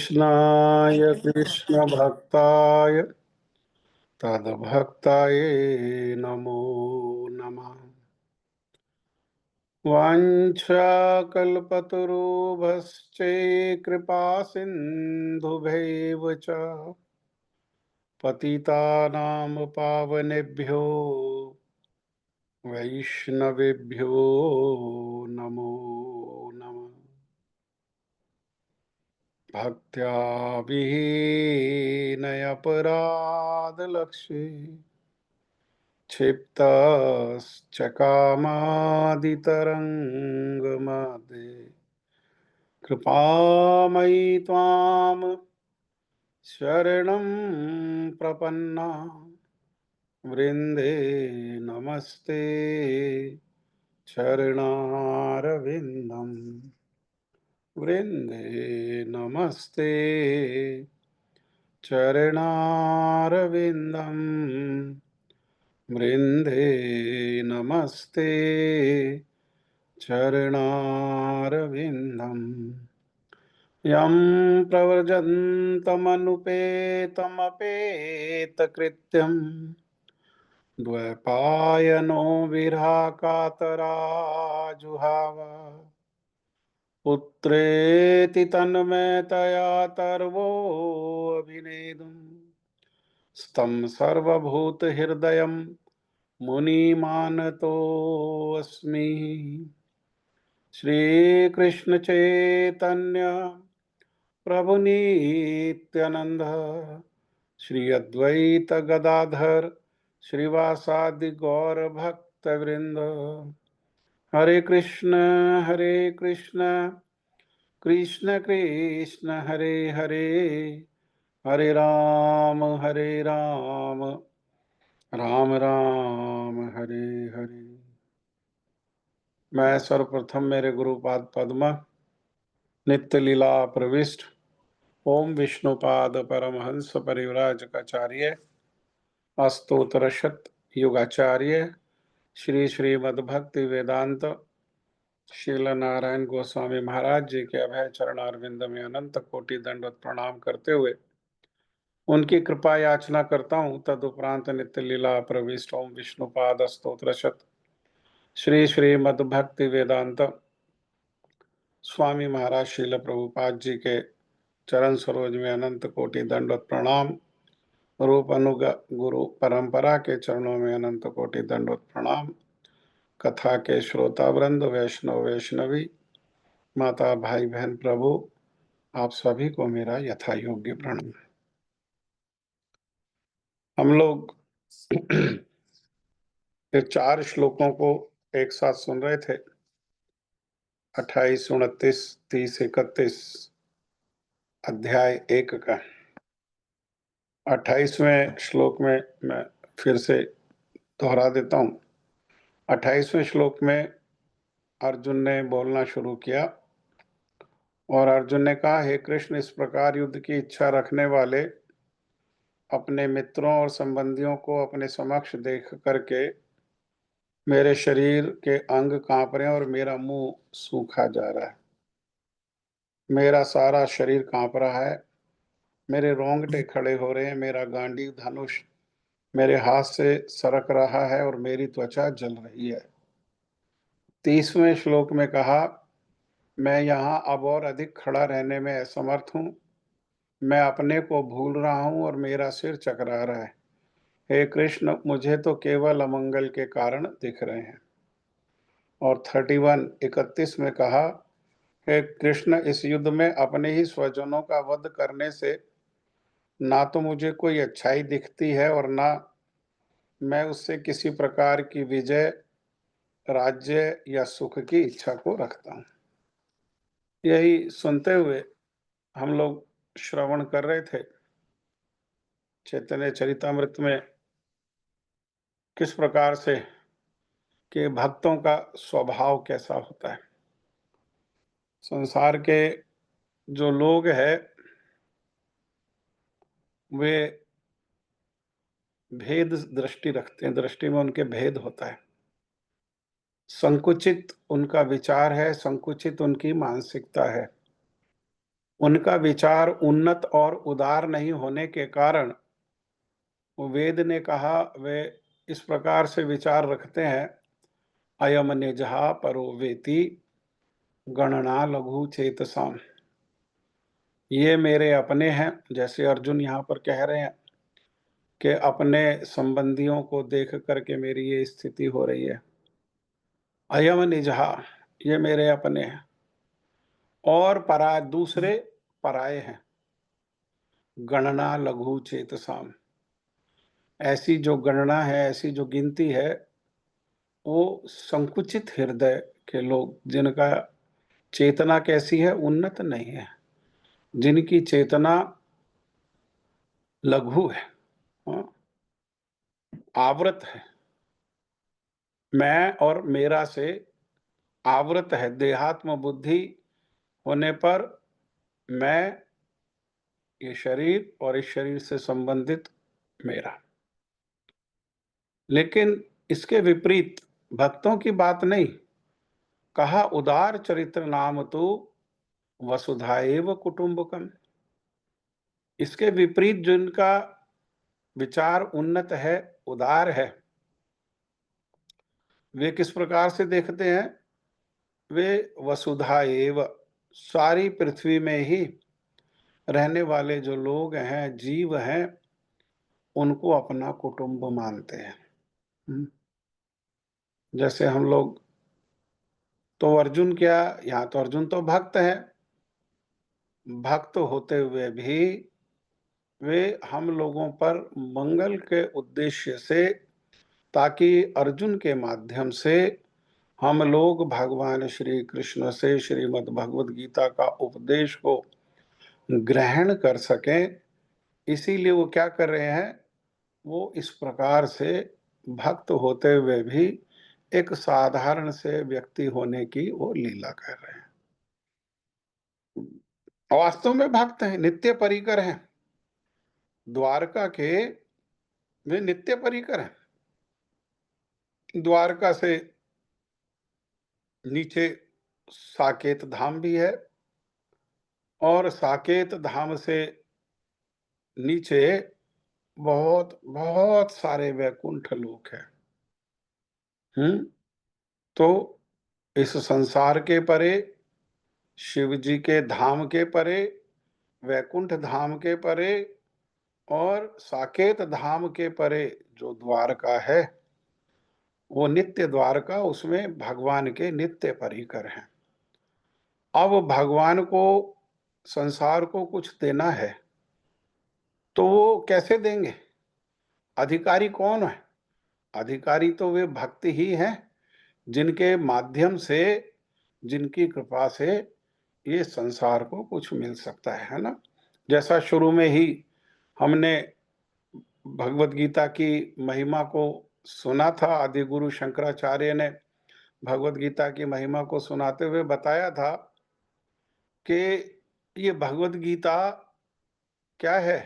कृष्णाय कृष्णभक्ताय तद्भक्ताय नमो नमः। वाञ्छाकल्पतरुभ्यश्च कृपा सिन्धुभ्यैव च पतितानां पावनेभ्यो वैष्णवेभ्यो नमो नमः। भक्त्या विहीनयपराधलक्ष्ये क्षिप्तश्च कामादितरङ्गमादे कृपामयि त्वां शरणं प्रपन्ना वृन्दे नमस्ते चरणारविन्दम् वृन्दे नमस्ते चरणारविन्दम् वृन्दे नमस्ते चरणारविन्दम्। यं प्रव्रजन्तमनुपेतमपेतकृत्यम् द्वैपायनो विरहकातराजुहाव पुत्रेति तन्मयतया तर्वोऽभिनेदुम् स्तं सर्वभूतहृदयं मुनिमानतोऽस्मि। श्रीकृष्णचैतन्य प्रभु नित्यानंद श्री अद्वैत गदाधर श्रीवासादि गौर भक्त वृंद। हरे कृष्ण कृष्ण कृष्ण हरे हरे, हरे राम राम राम हरे हरे। मैं सर्वप्रथम मेरे गुरुपाद पद्म नित्य लीला प्रविष्ट ओम विष्णुपाद परमहंस परिव्राजकाचार्य अस्तोत्रशत युगाचार्य श्री श्रीमद्भक्ति वेदांत शील नारायण गोस्वामी महाराज जी के अभय चरणारविंद में अनंत कोटि दंडवत प्रणाम करते हुए उनकी कृपा याचना करता हूँ। तदुपरांत नित्य लीला प्रविष्ट ओम विष्णुपाद स्तोत्रशत श्री श्रीमद्भक्ति वेदांत स्वामी महाराज शील प्रभुपाद जी के चरण सरोज में अनंत कोटि दंडवत प्रणाम। रूप अनुग गुरु परंपरा के चरणों में अनंत कोटि दंडवत प्रणाम। कथा के श्रोता वृंद वैष्णव वैष्णवी माता भाई बहन प्रभु आप सभी को मेरा यथा योग्य प्रणाम। हम लोग ये 4 श्लोकों को एक साथ सुन रहे थे। 28, 29, 30, 31 अध्याय 1 का 28वें श्लोक में मैं फिर से दोहरा देता हूँ। 28वें श्लोक में अर्जुन ने बोलना शुरू किया और अर्जुन ने कहा, हे कृष्ण, इस प्रकार युद्ध की इच्छा रखने वाले अपने मित्रों और संबंधियों को अपने समक्ष देख करके मेरे शरीर के अंग कांप रहे हैं और मेरा मुंह सूखा जा रहा है। मेरा सारा शरीर कांप रहा है, मेरे रोंगटे खड़े हो रहे हैं, मेरा गांडीव धनुष मेरे हाथ से सरक रहा है और मेरी त्वचा जल रही है। 30वें श्लोक में कहा, मैं यहाँ अब और अधिक खड़ा रहने में असमर्थ हूँ, मैं अपने को भूल रहा हूँ और मेरा सिर चकरा रहा है। हे कृष्ण, मुझे तो केवल अमंगल के कारण दिख रहे हैं। और 31 में कहा, हे कृष्ण, इस युद्ध में अपने ही स्वजनों का वध करने से ना तो मुझे कोई अच्छाई दिखती है और ना मैं उससे किसी प्रकार की विजय, राज्य या सुख की इच्छा को रखता हूँ। यही सुनते हुए हम लोग श्रवण कर रहे थे चैतन्य चरितामृत में किस प्रकार से कि भक्तों का स्वभाव कैसा होता है। संसार के जो लोग हैं वे भेद दृष्टि रखते हैं, दृष्टि में उनके भेद होता है। संकुचित उनका विचार है, संकुचित उनकी मानसिकता है। उनका विचार उन्नत और उदार नहीं होने के कारण वेद ने कहा वे इस प्रकार से विचार रखते हैं, अयम निजहा परो वेति गणना लघु चेतसाम। ये मेरे अपने हैं, जैसे अर्जुन यहाँ पर कह रहे हैं कि अपने संबंधियों को देख करके मेरी ये स्थिति हो रही है। अयम निजहा, ये मेरे अपने हैं, और पराय दूसरे पराये हैं। गणना लघु चेतसाम, ऐसी जो गणना है, ऐसी जो गिनती है, वो संकुचित हृदय के लोग, जिनका चेतना कैसी है, उन्नत नहीं है, जिनकी चेतना लघु है, हाँ, आवृत है, मैं और मेरा से आवृत है। देहात्म बुद्धि होने पर मैं, ये शरीर और इस शरीर से संबंधित मेरा। लेकिन इसके विपरीत भक्तों की बात नहीं, कहा उदार चरित्र नाम तो वसुधाएव कुटुंबकम। इसके विपरीत जिनका विचार उन्नत है, उदार है, वे किस प्रकार से देखते हैं? वे वसुधा एव, सारी पृथ्वी में ही रहने वाले जो लोग हैं, जीव हैं, उनको अपना कुटुंब मानते हैं। जैसे हम लोग, तो अर्जुन क्या, यहाँ तो अर्जुन तो भक्त है, भक्त होते हुए भी वे हम लोगों पर मंगल के उद्देश्य से, ताकि अर्जुन के माध्यम से हम लोग भगवान श्री कृष्ण से श्रीमद् भगवद गीता का उपदेश को ग्रहण कर सकें, इसीलिए वो क्या कर रहे हैं? वो इस प्रकार से भक्त होते हुए भी एक साधारण से व्यक्ति होने की वो लीला कर रहे हैं। वास्तव में भक्त हैं, नित्य परिकर हैं, द्वारका के वे नित्य परिकर हैं। द्वारका से नीचे साकेत धाम भी है, और साकेत धाम से नीचे बहुत बहुत सारे वैकुंठ लोक हैं। तो इस संसार के परे, शिव जी के धाम के परे, वैकुंठ धाम के परे और साकेत धाम के परे जो द्वारका है, वो नित्य द्वारका, उसमें भगवान के नित्य परिकर हैं। अब भगवान को, संसार को कुछ देना है, तो वो कैसे देंगे? अधिकारी कौन है? अधिकारी तो वे भक्त ही हैं, जिनके माध्यम से, जिनकी कृपा से ये संसार को कुछ मिल सकता है ना। जैसा शुरू में ही हमने भगवत गीता की महिमा को सुना था, आदि गुरु शंकराचार्य ने भगवत गीता की महिमा को सुनाते हुए बताया था कि ये भगवत गीता क्या है?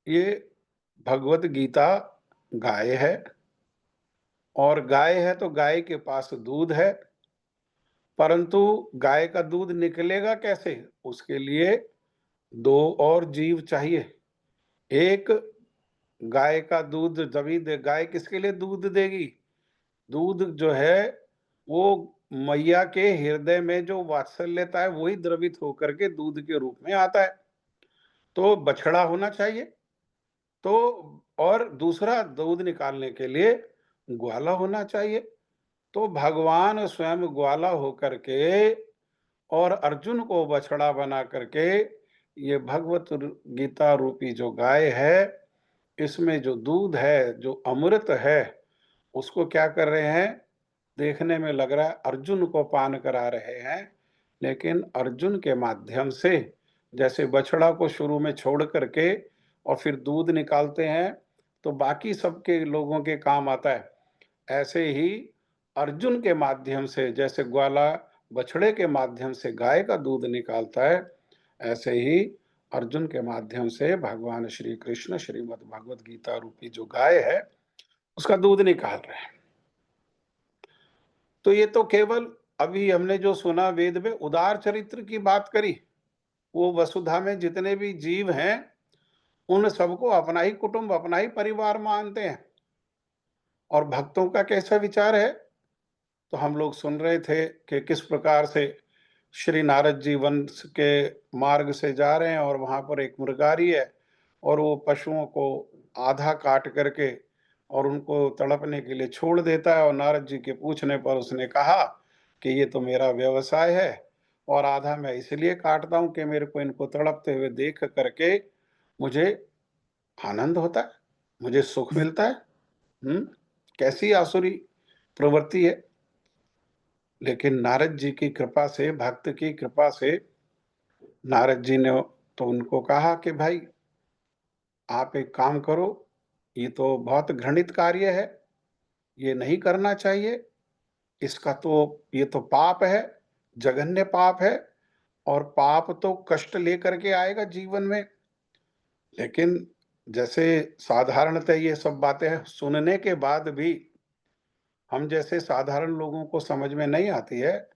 ये भगवत गीता गाय है, और गाय है तो गाय के पास दूध है, परंतु गाय का दूध निकलेगा कैसे? उसके लिए दो और जीव चाहिए। एक, गाय का दूध जभी दे, गाय किसके लिए दूध देगी? दूध जो है वो मैया के हृदय में जो वात्सल्यता है, वही द्रवित होकर के दूध के रूप में आता है। तो बछड़ा होना चाहिए। तो और दूसरा, दूध निकालने के लिए ग्वाला होना चाहिए। तो भगवान स्वयं ग्वाला होकर के और अर्जुन को बछड़ा बना करके, ये भगवत गीता रूपी जो गाय है, इसमें जो दूध है, जो अमृत है, उसको क्या कर रहे हैं? देखने में लग रहा है अर्जुन को पान करा रहे हैं, लेकिन अर्जुन के माध्यम से, जैसे बछड़ा को शुरू में छोड़ करके और फिर दूध निकालते हैं तो बाकी सबके लोगों के काम आता है, ऐसे ही अर्जुन के माध्यम से, जैसे ग्वाला बछड़े के माध्यम से गाय का दूध निकालता है, ऐसे ही अर्जुन के माध्यम से भगवान श्री कृष्ण श्रीमद् भगवद गीता रूपी जो गाय है, उसका दूध निकाल रहे हैं। तो ये तो केवल अभी हमने जो सुना, वेद में उदार चरित्र की बात करी, वो वसुधा में जितने भी जीव हैं, उन सबको अपना ही कुटुंब, अपना ही परिवार मानते हैं। और भक्तों का कैसा विचार है? तो हम लोग सुन रहे थे कि किस प्रकार से श्री नारद जी वंश के मार्ग से जा रहे हैं और वहाँ पर एक मृगारी है और वो पशुओं को आधा काट करके और उनको तड़पने के लिए छोड़ देता है, और नारद जी के पूछने पर उसने कहा कि ये तो मेरा व्यवसाय है और आधा मैं इसलिए काटता हूँ कि मेरे को इनको तड़पते हुए देख करके मुझे आनंद होता है, मुझे सुख मिलता है। हुँ? कैसी आसुरी प्रवृत्ति है। लेकिन नारद जी की कृपा से, भक्त की कृपा से नारद जी ने तो उनको कहा कि भाई आप एक काम करो, ये तो बहुत घृणित कार्य है, ये नहीं करना चाहिए, इसका तो ये तो पाप है, जघन्य पाप है और पाप तो कष्ट लेकर के आएगा जीवन में। लेकिन जैसे साधारणतः ये सब बातें सुनने के बाद भी हम जैसे साधारण लोगों को समझ में नहीं आती है,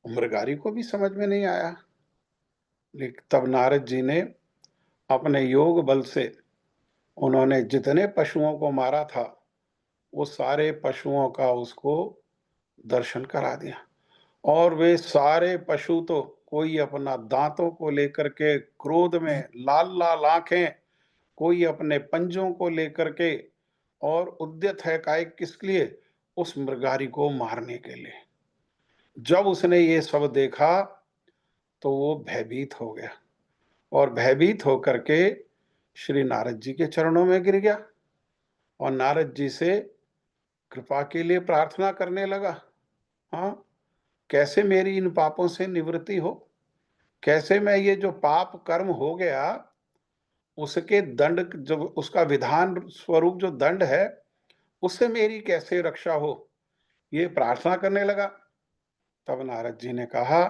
मृगारी को भी समझ में नहीं आया। लेकिन तब नारद जी ने अपने योग बल से उन्होंने जितने पशुओं को मारा था, वो सारे पशुओं का उसको दर्शन करा दिया। और वे सारे पशु तो कोई अपना दांतों को लेकर के क्रोध में लाल-लाल आँखें, कोई अपने पंजों को लेकर के और उद्यत है काहे किसके लिए? उस मृगारी को मारने के लिए। जब उसने ये सब देखा, तो वो भयभीत हो गया और भयभीत होकर के श्री नारद जी के चरणों में गिर गया और नारद जी से कृपा के लिए प्रार्थना करने लगा। हाँ, कैसे मेरी इन पापों से निवृत्ति हो? कैसे मैं ये जो पाप कर्म हो गया, उसके दंड जब उसका विधान स्वरूप जो दंड है, उससे मेरी कैसे रक्षा हो? ये प्रार्थना करने लगा। तब नारद जी ने कहा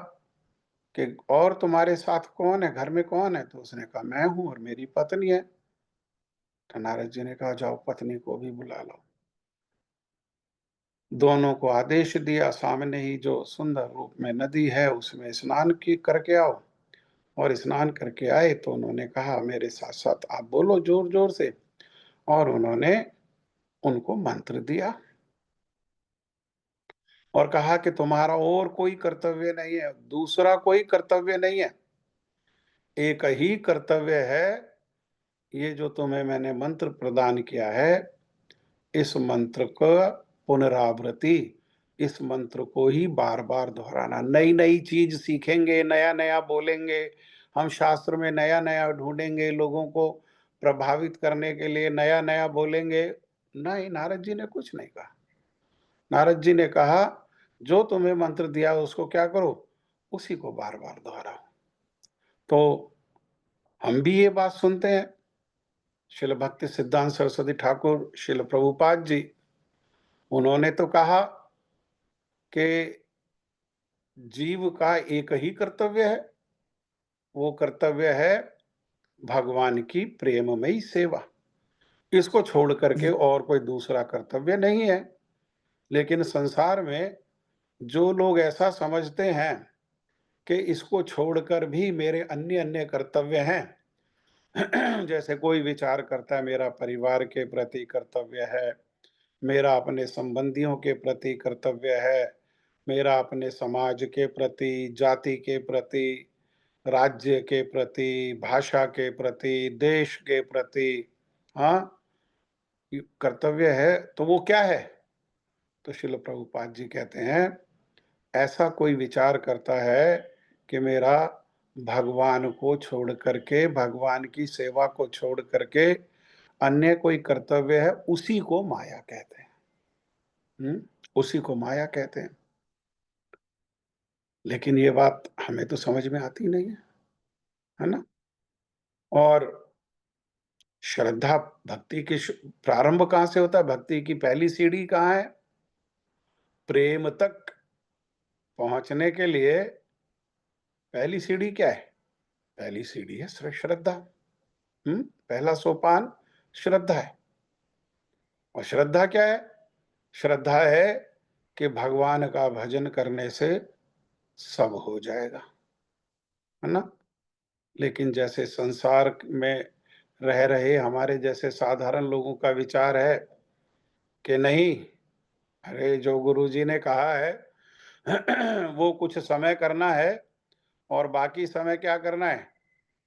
कि और तुम्हारे साथ कौन है? घर में कौन है? तो उसने कहा मैं हूँ और मेरी पत्नी है। तो नारद जी ने कहा जाओ पत्नी को भी बुला लो। दोनों को आदेश दिया, सामने ही जो सुंदर रूप में नदी है उसमें स्नान की करके आओ। और स्नान करके आए तो उन्होंने कहा मेरे साथ-साथ आप बोलो ज़ोर-ज़ोर से, और उन्होंने उनको मंत्र दिया और कहा कि तुम्हारा और कोई कर्तव्य नहीं है, दूसरा कोई कर्तव्य नहीं है। एक ही कर्तव्य है, ये जो तुम्हें मैंने मंत्र प्रदान किया है, इस मंत्र का पुनरावृत्ति, इस मंत्र को ही बार-बार दोहराना। नई-नई चीज़ सीखेंगे, नया-नया बोलेंगे, हम शास्त्र में नया-नया ढूँढेंगे, लोगों को प्रभावित करने के लिए नया-नया बोलेंगे। नहीं, नारद जी ने कुछ नहीं कहा। नारद जी ने कहा, जो तुम्हें मंत्र दिया उसको क्या करो? उसी को बार-बार दोहराओ। तो हम भी ये बात सुनते हैं, श्रील भक्ति सिद्धांत सरस्वती ठाकुर, श्रील प्रभुपाद जी, उन्होंने तो कहा कि जीव का एक ही कर्तव्य है, वो कर्तव्य है भगवान की प्रेममयी सेवा। इसको छोड़ करके और कोई दूसरा कर्तव्य नहीं है। लेकिन संसार में जो लोग ऐसा समझते हैं कि इसको छोड़कर भी मेरे अन्य-अन्य कर्तव्य हैं, जैसे कोई विचार करता है मेरा परिवार के प्रति कर्तव्य है, मेरा अपने संबंधियों के प्रति कर्तव्य है, मेरा अपने समाज के प्रति, जाति के प्रति, राज्य के प्रति, भाषा के प्रति, देश के प्रति, हाँ, ये कर्तव्य है, तो वो क्या है? तो श्रील प्रभुपाद जी कहते हैं, ऐसा कोई विचार करता है कि मेरा भगवान को छोड़ करके, भगवान की सेवा को छोड़ करके अन्य कोई कर्तव्य है, उसी को माया कहते हैं। हुँ? उसी को माया कहते हैं। लेकिन ये बात हमें तो समझ में आती नहीं है ना? और श्रद्धा भक्ति की प्रारंभ कहाँ से होता है? भक्ति की पहली सीढ़ी कहाँ है? प्रेम तक पहुँचने के लिए पहली सीढ़ी क्या है? पहली सीढ़ी है श्रद्धा। हुँ? पहला सोपान श्रद्धा है। और श्रद्धा क्या है? श्रद्धा है कि भगवान का भजन करने से सब हो जाएगा। है ना? लेकिन जैसे संसार में रह रहे हमारे जैसे साधारण लोगों का विचार है कि नहीं, अरे जो गुरुजी ने कहा है वो कुछ समय करना है और बाकी समय क्या करना है?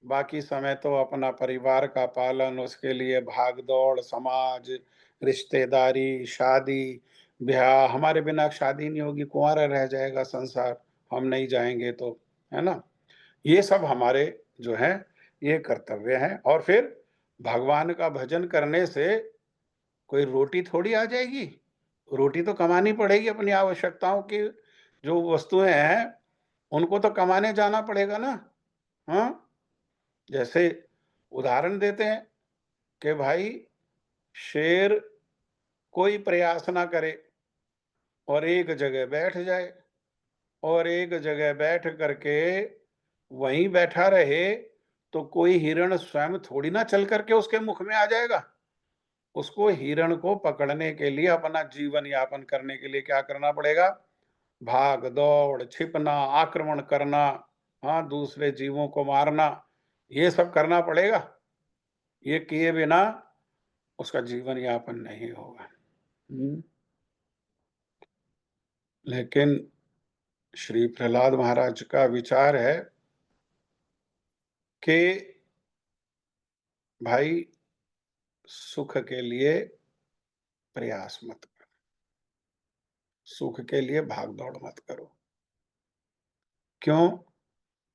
बाकी समय तो अपना परिवार का पालन, उसके लिए भाग-दौड़, समाज, रिश्तेदारी, शादी, ब्याह, हमारे बिना शादी नहीं होगी, कुँवारा रह जाएगा संसार, हम नहीं जाएँगे तो, है ना? ये सब हमारे जो हैं, ये कर्तव्य हैं और फिर भगवान का भजन करने से कोई रोटी थोड़ी आ जाएगी। रोटी तो कमानी पड़ेगी, अपनी आवश्यकताओं की जो वस्तुएँ हैं, उनको तो कमाने जाना पड़ेगा ना, हाँ? जैसे उदाहरण देते हैं कि भाई शेर कोई प्रयास ना करे और एक जगह बैठ जाए और एक जगह बैठ करके वहीं बैठा रहे, तो कोई हिरण स्वयं थोड़ी ना चल करके उसके मुख में आ जाएगा। उसको हिरण को पकड़ने के लिए, अपना जीवन यापन करने के लिए क्या करना पड़ेगा? भाग-दौड़, छिपना, आक्रमण करना, हाँ, दूसरे जीवों को मारना, ये सब करना पड़ेगा। ये किए बिना उसका जीवन यापन नहीं होगा। हुँ। लेकिन श्री प्रहलाद महाराज का विचार है कि भाई सुख के लिए प्रयास मत करो, सुख के लिए भाग-दौड़ मत करो। क्यों?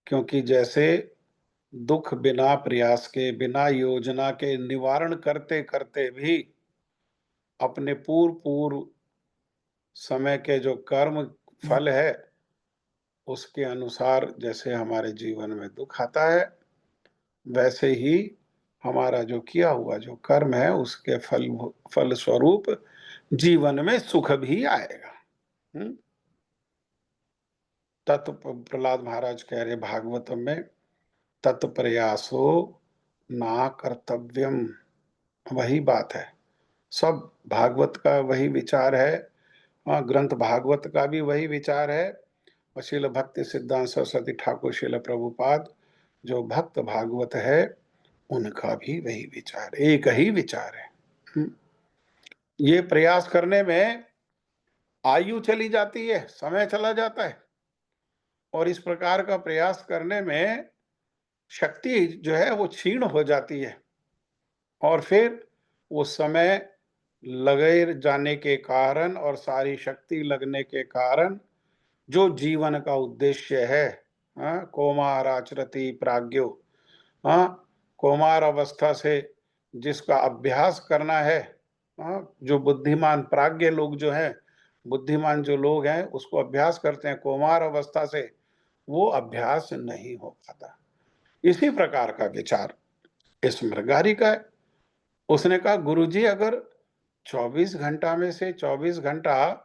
क्योंकि जैसे दुःख बिना प्रयास के, बिना योजना के निवारण करते-करते भी अपने पूर्व-पूर्व समय के जो कर्म फल है, उसके अनुसार जैसे हमारे जीवन में दुःख आता है, वैसे ही हमारा जो किया हुआ जो कर्म है, उसके फलस्वरूप जीवन में सुख भी आएगा। हुँ? प्रहलाद महाराज कह रहे भागवतम में, तत्प्रयासो ना कर्तव्यम, वही बात है। सब भागवत का वही विचार है। ग्रंथ भागवत का भी वही विचार है और श्रील भक्ति सिद्धांत सरस्वती ठाकुर श्रील प्रभुपाद जो भक्त भागवत है, उनका भी वही विचार, एक ही विचार है। हुँ, ये प्रयास करने में आयु चली जाती है, समय चला जाता है और इस प्रकार का प्रयास करने में शक्ति जो है वो क्षीण हो जाती है और फिर वो समय लगे जाने के कारण और सारी शक्ति लगने के कारण जो जीवन का उद्देश्य है, हाँ, कौमाराचरति प्राज्ञो, हाँ, कौमार अवस्था से जिसका अभ्यास करना है, हाँ, जो बुद्धिमान प्राज्ञ लोग जो हैं, बुद्धिमान जो लोग हैं, उसको अभ्यास करते हैं कौमार अवस्था से, वो अभ्यास नहीं हो पाता। इसी प्रकार का विचार इस मृगारी का है। उसने कहा गुरुजी अगर 24 घंटा में से 24 घंटा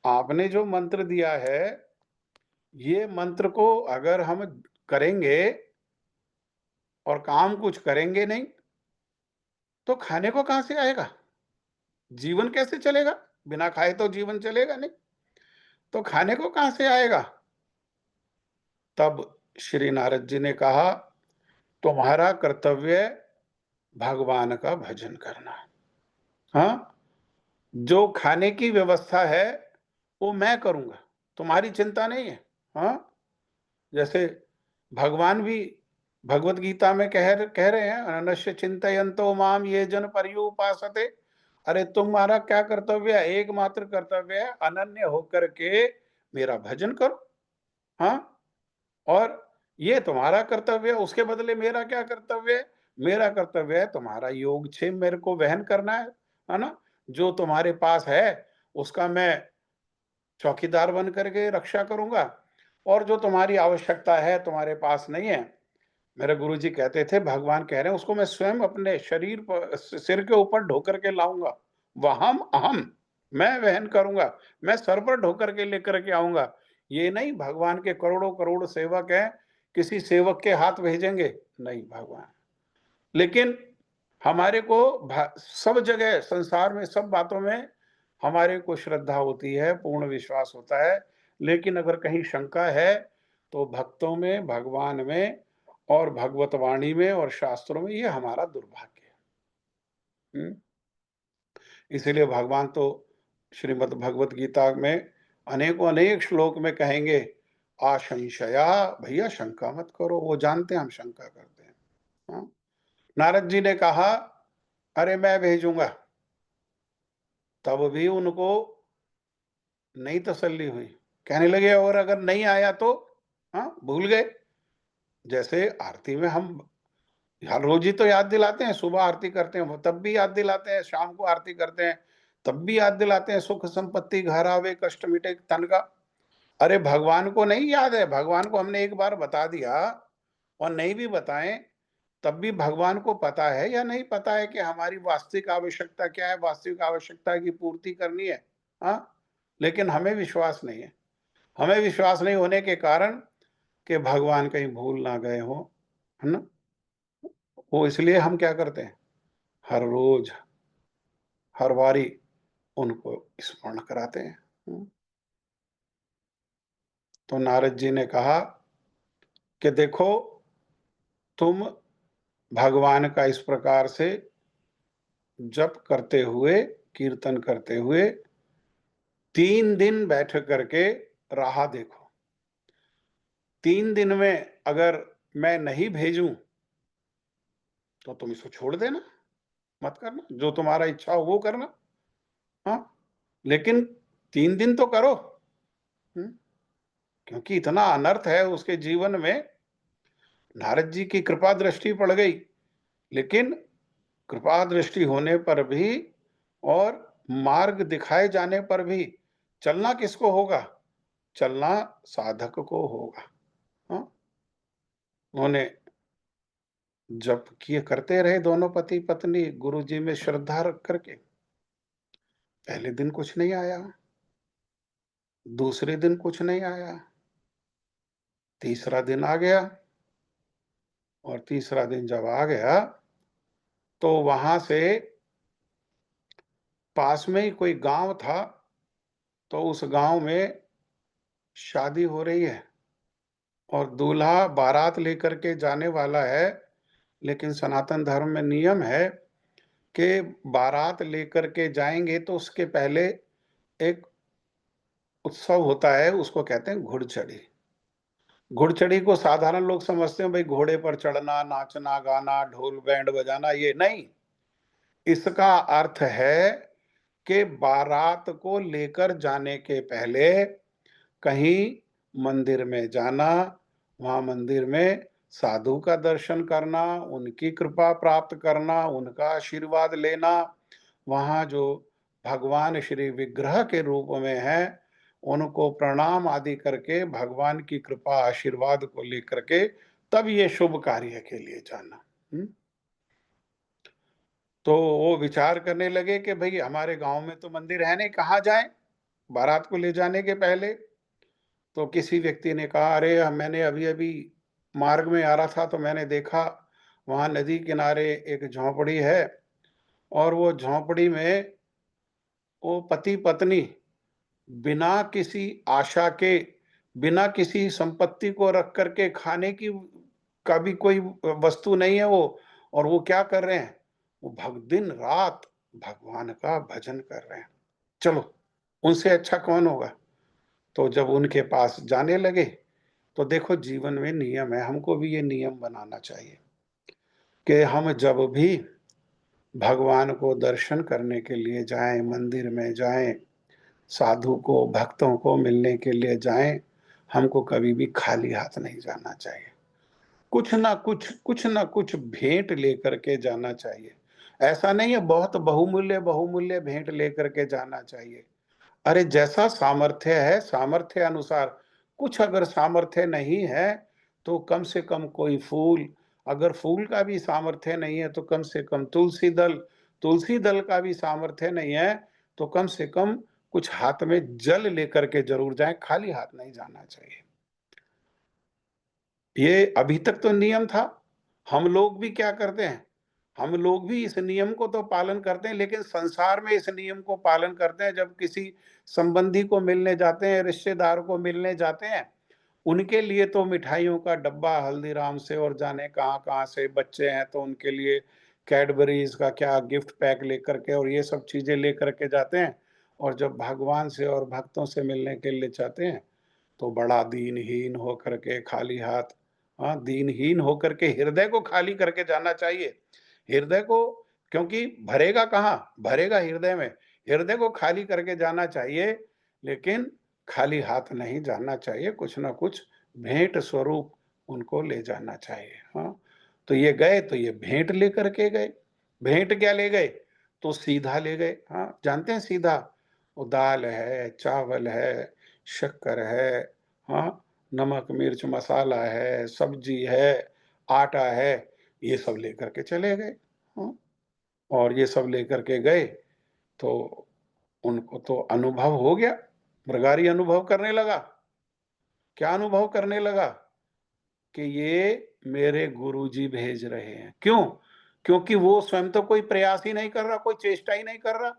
आपने जो मंत्र दिया है, ये मंत्र को अगर हम करेंगे और काम कुछ करेंगे नहीं, तो खाने को कहाँ से आएगा? जीवन कैसे चलेगा? बिना खाए तो जीवन चलेगा नहीं, तो खाने को कहाँ से आएगा? तब श्री नारद जी ने कहा, तुम्हारा कर्तव्य भगवान का भजन करना। हाँ? जो खाने की व्यवस्था है, वो मैं करूँगा, तुम्हारी चिंता नहीं है। हाँ? जैसे भगवान भी भगवत गीता में कह रहे हैं, अनन्य चिंतयन्तो माम ये जन पर्युपासते। अरे तुम्हारा क्या कर्तव्य है? एकमात्र कर्तव्य है अनन्य होकर के मेरा भजन करो। हाँ? और ये तुम्हारा कर्तव्य है, उसके बदले मेरा क्या कर्तव्य है? मेरा कर्तव्य है तुम्हारा योगक्षेम मेरे को वहन करना है ना? जो तुम्हारे पास है, उसका मैं चौकीदार बन करके रक्षा करूँगा और जो तुम्हारी आवश्यकता है, तुम्हारे पास नहीं है, मेरे गुरुजी कहते थे, भगवान कह रहे हैं, उसको मैं स्वयं अपने शरीर पर सिर के ऊपर ढो करके लाऊँगा। वहम अहम, मैं वहन करूँगा, मैं सर पर ढो करके लेकर के आऊँगा। ये नहीं भगवान के करोड़ों-करोड़ सेवक हैं, किसी सेवक के हाथ भेजेंगे, नहीं भगवान। लेकिन हमारे को सब जगह संसार में सब बातों में हमारे को श्रद्धा होती है, पूर्ण विश्वास होता है, लेकिन अगर कहीं शंका है, तो भक्तों में, भगवान में और भगवत वाणी में और शास्त्रों में, ये हमारा दुर्भाग्य है। इसीलिए भगवान तो श्रीमद् भगवत गीता में अनेकों अनेक श्लोक में कहेंगे, आशंशया, भैया शंका मत करो, वो जानते हैं हम शंका करते हैं। हाँ? नारद जी ने कहा, अरे मैं भेजूंगा, तब भी उनको नहीं तसल्ली हुई। कहने लगे और अगर नहीं आया तो? हाँ, भूल गए। जैसे आरती में हम हर रोज ही तो याद दिलाते हैं, सुबह आरती करते हैं तब भी याद दिलाते हैं, शाम को आरती करते हैं तब भी याद दिलाते हैं, सुख संपत्ति घर आवे कष्ट मिटे तन का। अरे भगवान को नहीं याद है? भगवान को हमने एक बार बता दिया और नहीं भी बताएं तब भी भगवान को पता है या नहीं पता है कि हमारी वास्तविक आवश्यकता क्या है, वास्तविक आवश्यकता की पूर्ति करनी है। हाँ, लेकिन हमें विश्वास नहीं है। हमें विश्वास नहीं होने के कारण कि भगवान कहीं भूल ना गए हो, है ना, वो इसलिए हम क्या करते हैं, हर रोज हर बारी उनको स्मरण कराते हैं। तो नारद जी ने कहा कि देखो, तुम भगवान का इस प्रकार से जप करते हुए, कीर्तन करते हुए 3 दिन बैठ करके राह देखो। 3 दिन में अगर मैं नहीं भेजूं तो तुम इसको छोड़ देना, मत करना, जो तुम्हारा इच्छा हो वो करना। हाँ, लेकिन 3 दिन तो करो। हम्म, क्योंकि इतना अनर्थ है उसके जीवन में। नारद जी की कृपा दृष्टि पड़ गई, लेकिन कृपा दृष्टि होने पर भी और मार्ग दिखाए जाने पर भी चलना किसको होगा? चलना साधक को होगा। हाँ? उन्होंने जप किए करते रहे दोनों पति पत्नी, गुरु जी में श्रद्धा रख करके। पहले दिन कुछ नहीं आया, दूसरे दिन कुछ नहीं आया, तीसरा दिन आ गया। और तीसरा दिन जब आ गया तो वहां से पास में ही कोई गांव था, तो उस गांव में शादी हो रही है और दूल्हा बारात लेकर के जाने वाला है। लेकिन सनातन धर्म में नियम है कि बारात लेकर के जाएंगे तो उसके पहले एक उत्सव होता है, उसको कहते हैं घुड़चढ़ी। घुड़चढ़ी को साधारण लोग समझते हैं भाई घोड़े पर चढ़ना, नाचना गाना, ढोल बैंड बजाना, ये नहीं। इसका अर्थ है कि बारात को लेकर जाने के पहले कहीं मंदिर में जाना, वहां मंदिर में साधु का दर्शन करना, उनकी कृपा प्राप्त करना, उनका आशीर्वाद लेना, वहां जो भगवान श्री विग्रह के रूप में है उनको प्रणाम आदि करके भगवान की कृपा आशीर्वाद को लेकर के तब ये शुभ कार्य के लिए जाना। तो वो विचार करने लगे कि भाई हमारे गांव में तो मंदिर है नहीं, कहाँ जाएं बारात को ले जाने के पहले। तो किसी व्यक्ति ने कहा, अरे मैंने अभी अभी मार्ग में आ रहा था तो मैंने देखा वहां नदी किनारे एक झोंपड़ी है और वो झोंपड़ी में वो पति पत्नी बिना किसी आशा के, बिना किसी संपत्ति को रख करके खाने की का भी कोई वस्तु नहीं है वो, और वो क्या कर रहे हैं, वो दिन रात भगवान का भजन कर रहे हैं। चलो, उनसे अच्छा कौन होगा। तो जब उनके पास जाने लगे तो देखो, जीवन में नियम है, हमको भी ये नियम बनाना चाहिए कि हम जब भी भगवान को दर्शन करने के लिए जाएं, मंदिर में जाएं, साधु को भक्तों को मिलने के लिए जाएं, हमको कभी भी खाली हाथ नहीं जाना चाहिए। कुछ ना कुछ भेंट लेकर के जाना चाहिए। ऐसा नहीं है बहुत बहुमूल्य बहुमूल्य भेंट लेकर के जाना चाहिए। अरे जैसा सामर्थ्य है सामर्थ्य अनुसार, कुछ अगर सामर्थ्य नहीं है तो कम से कम कोई फूल, अगर फूल का भी सामर्थ्य नहीं है तो कम से कम तुलसी दल, तुलसी दल का भी सामर्थ्य नहीं है तो कम से कम कुछ हाथ में जल लेकर के जरूर जाएं, खाली हाथ नहीं जाना चाहिए। ये अभी तक तो नियम था। हम लोग भी क्या करते हैं, हम लोग भी इस नियम को तो पालन करते हैं, लेकिन संसार में इस नियम को पालन करते हैं। जब किसी संबंधी को मिलने जाते हैं, रिश्तेदार को मिलने जाते हैं, उनके लिए तो मिठाइयों का डब्बा हल्दीराम से और जाने कहाँ-कहाँ से, बच्चे हैं तो उनके लिए कैडबरीज़ का क्या गिफ्ट पैक लेकर के और ये सब चीज़ें लेकर के जाते हैं, और जब भगवान से और भक्तों से मिलने के लिए चाहते हैं, तो बड़ा दीनहीन होकर के खाली हाथ, हाँ, दीनहीन होकर के हृदय को खाली करके जाना चाहिए। हृदय को, क्योंकि भरेगा कहाँ? भरेगा हृदय में। हृदय को खाली करके जाना चाहिए, लेकिन खाली हाथ नहीं जाना चाहिए, कुछ न कुछ भेंट स्वरूप उनको ले जाना चाहिए, हाँ। तो ये गए तो ये भेंट लेकर के गए। भेंट क्या ले गए? तो सीधा ले गए, हाँ, जानते हैं सीधा? वो दाल है, चावल है, शक्कर है, हाँ, नमक, मिर्च, मसाला है, सब्जी है, आटा है, ये सब लेकर के चले गए, हाँ। और ये सब लेकर के गए, तो उनको तो अनुभव हो गया, मृगारी अनुभव करने लगा। क्या अनुभव करने लगा? कि ये मेरे गुरुजी भेज रहे हैं। क्यों? क्योंकि वो स्वयं तो कोई प्रयास ही नहीं कर रहा, कोई चेष्टा ही नहीं कर रहा।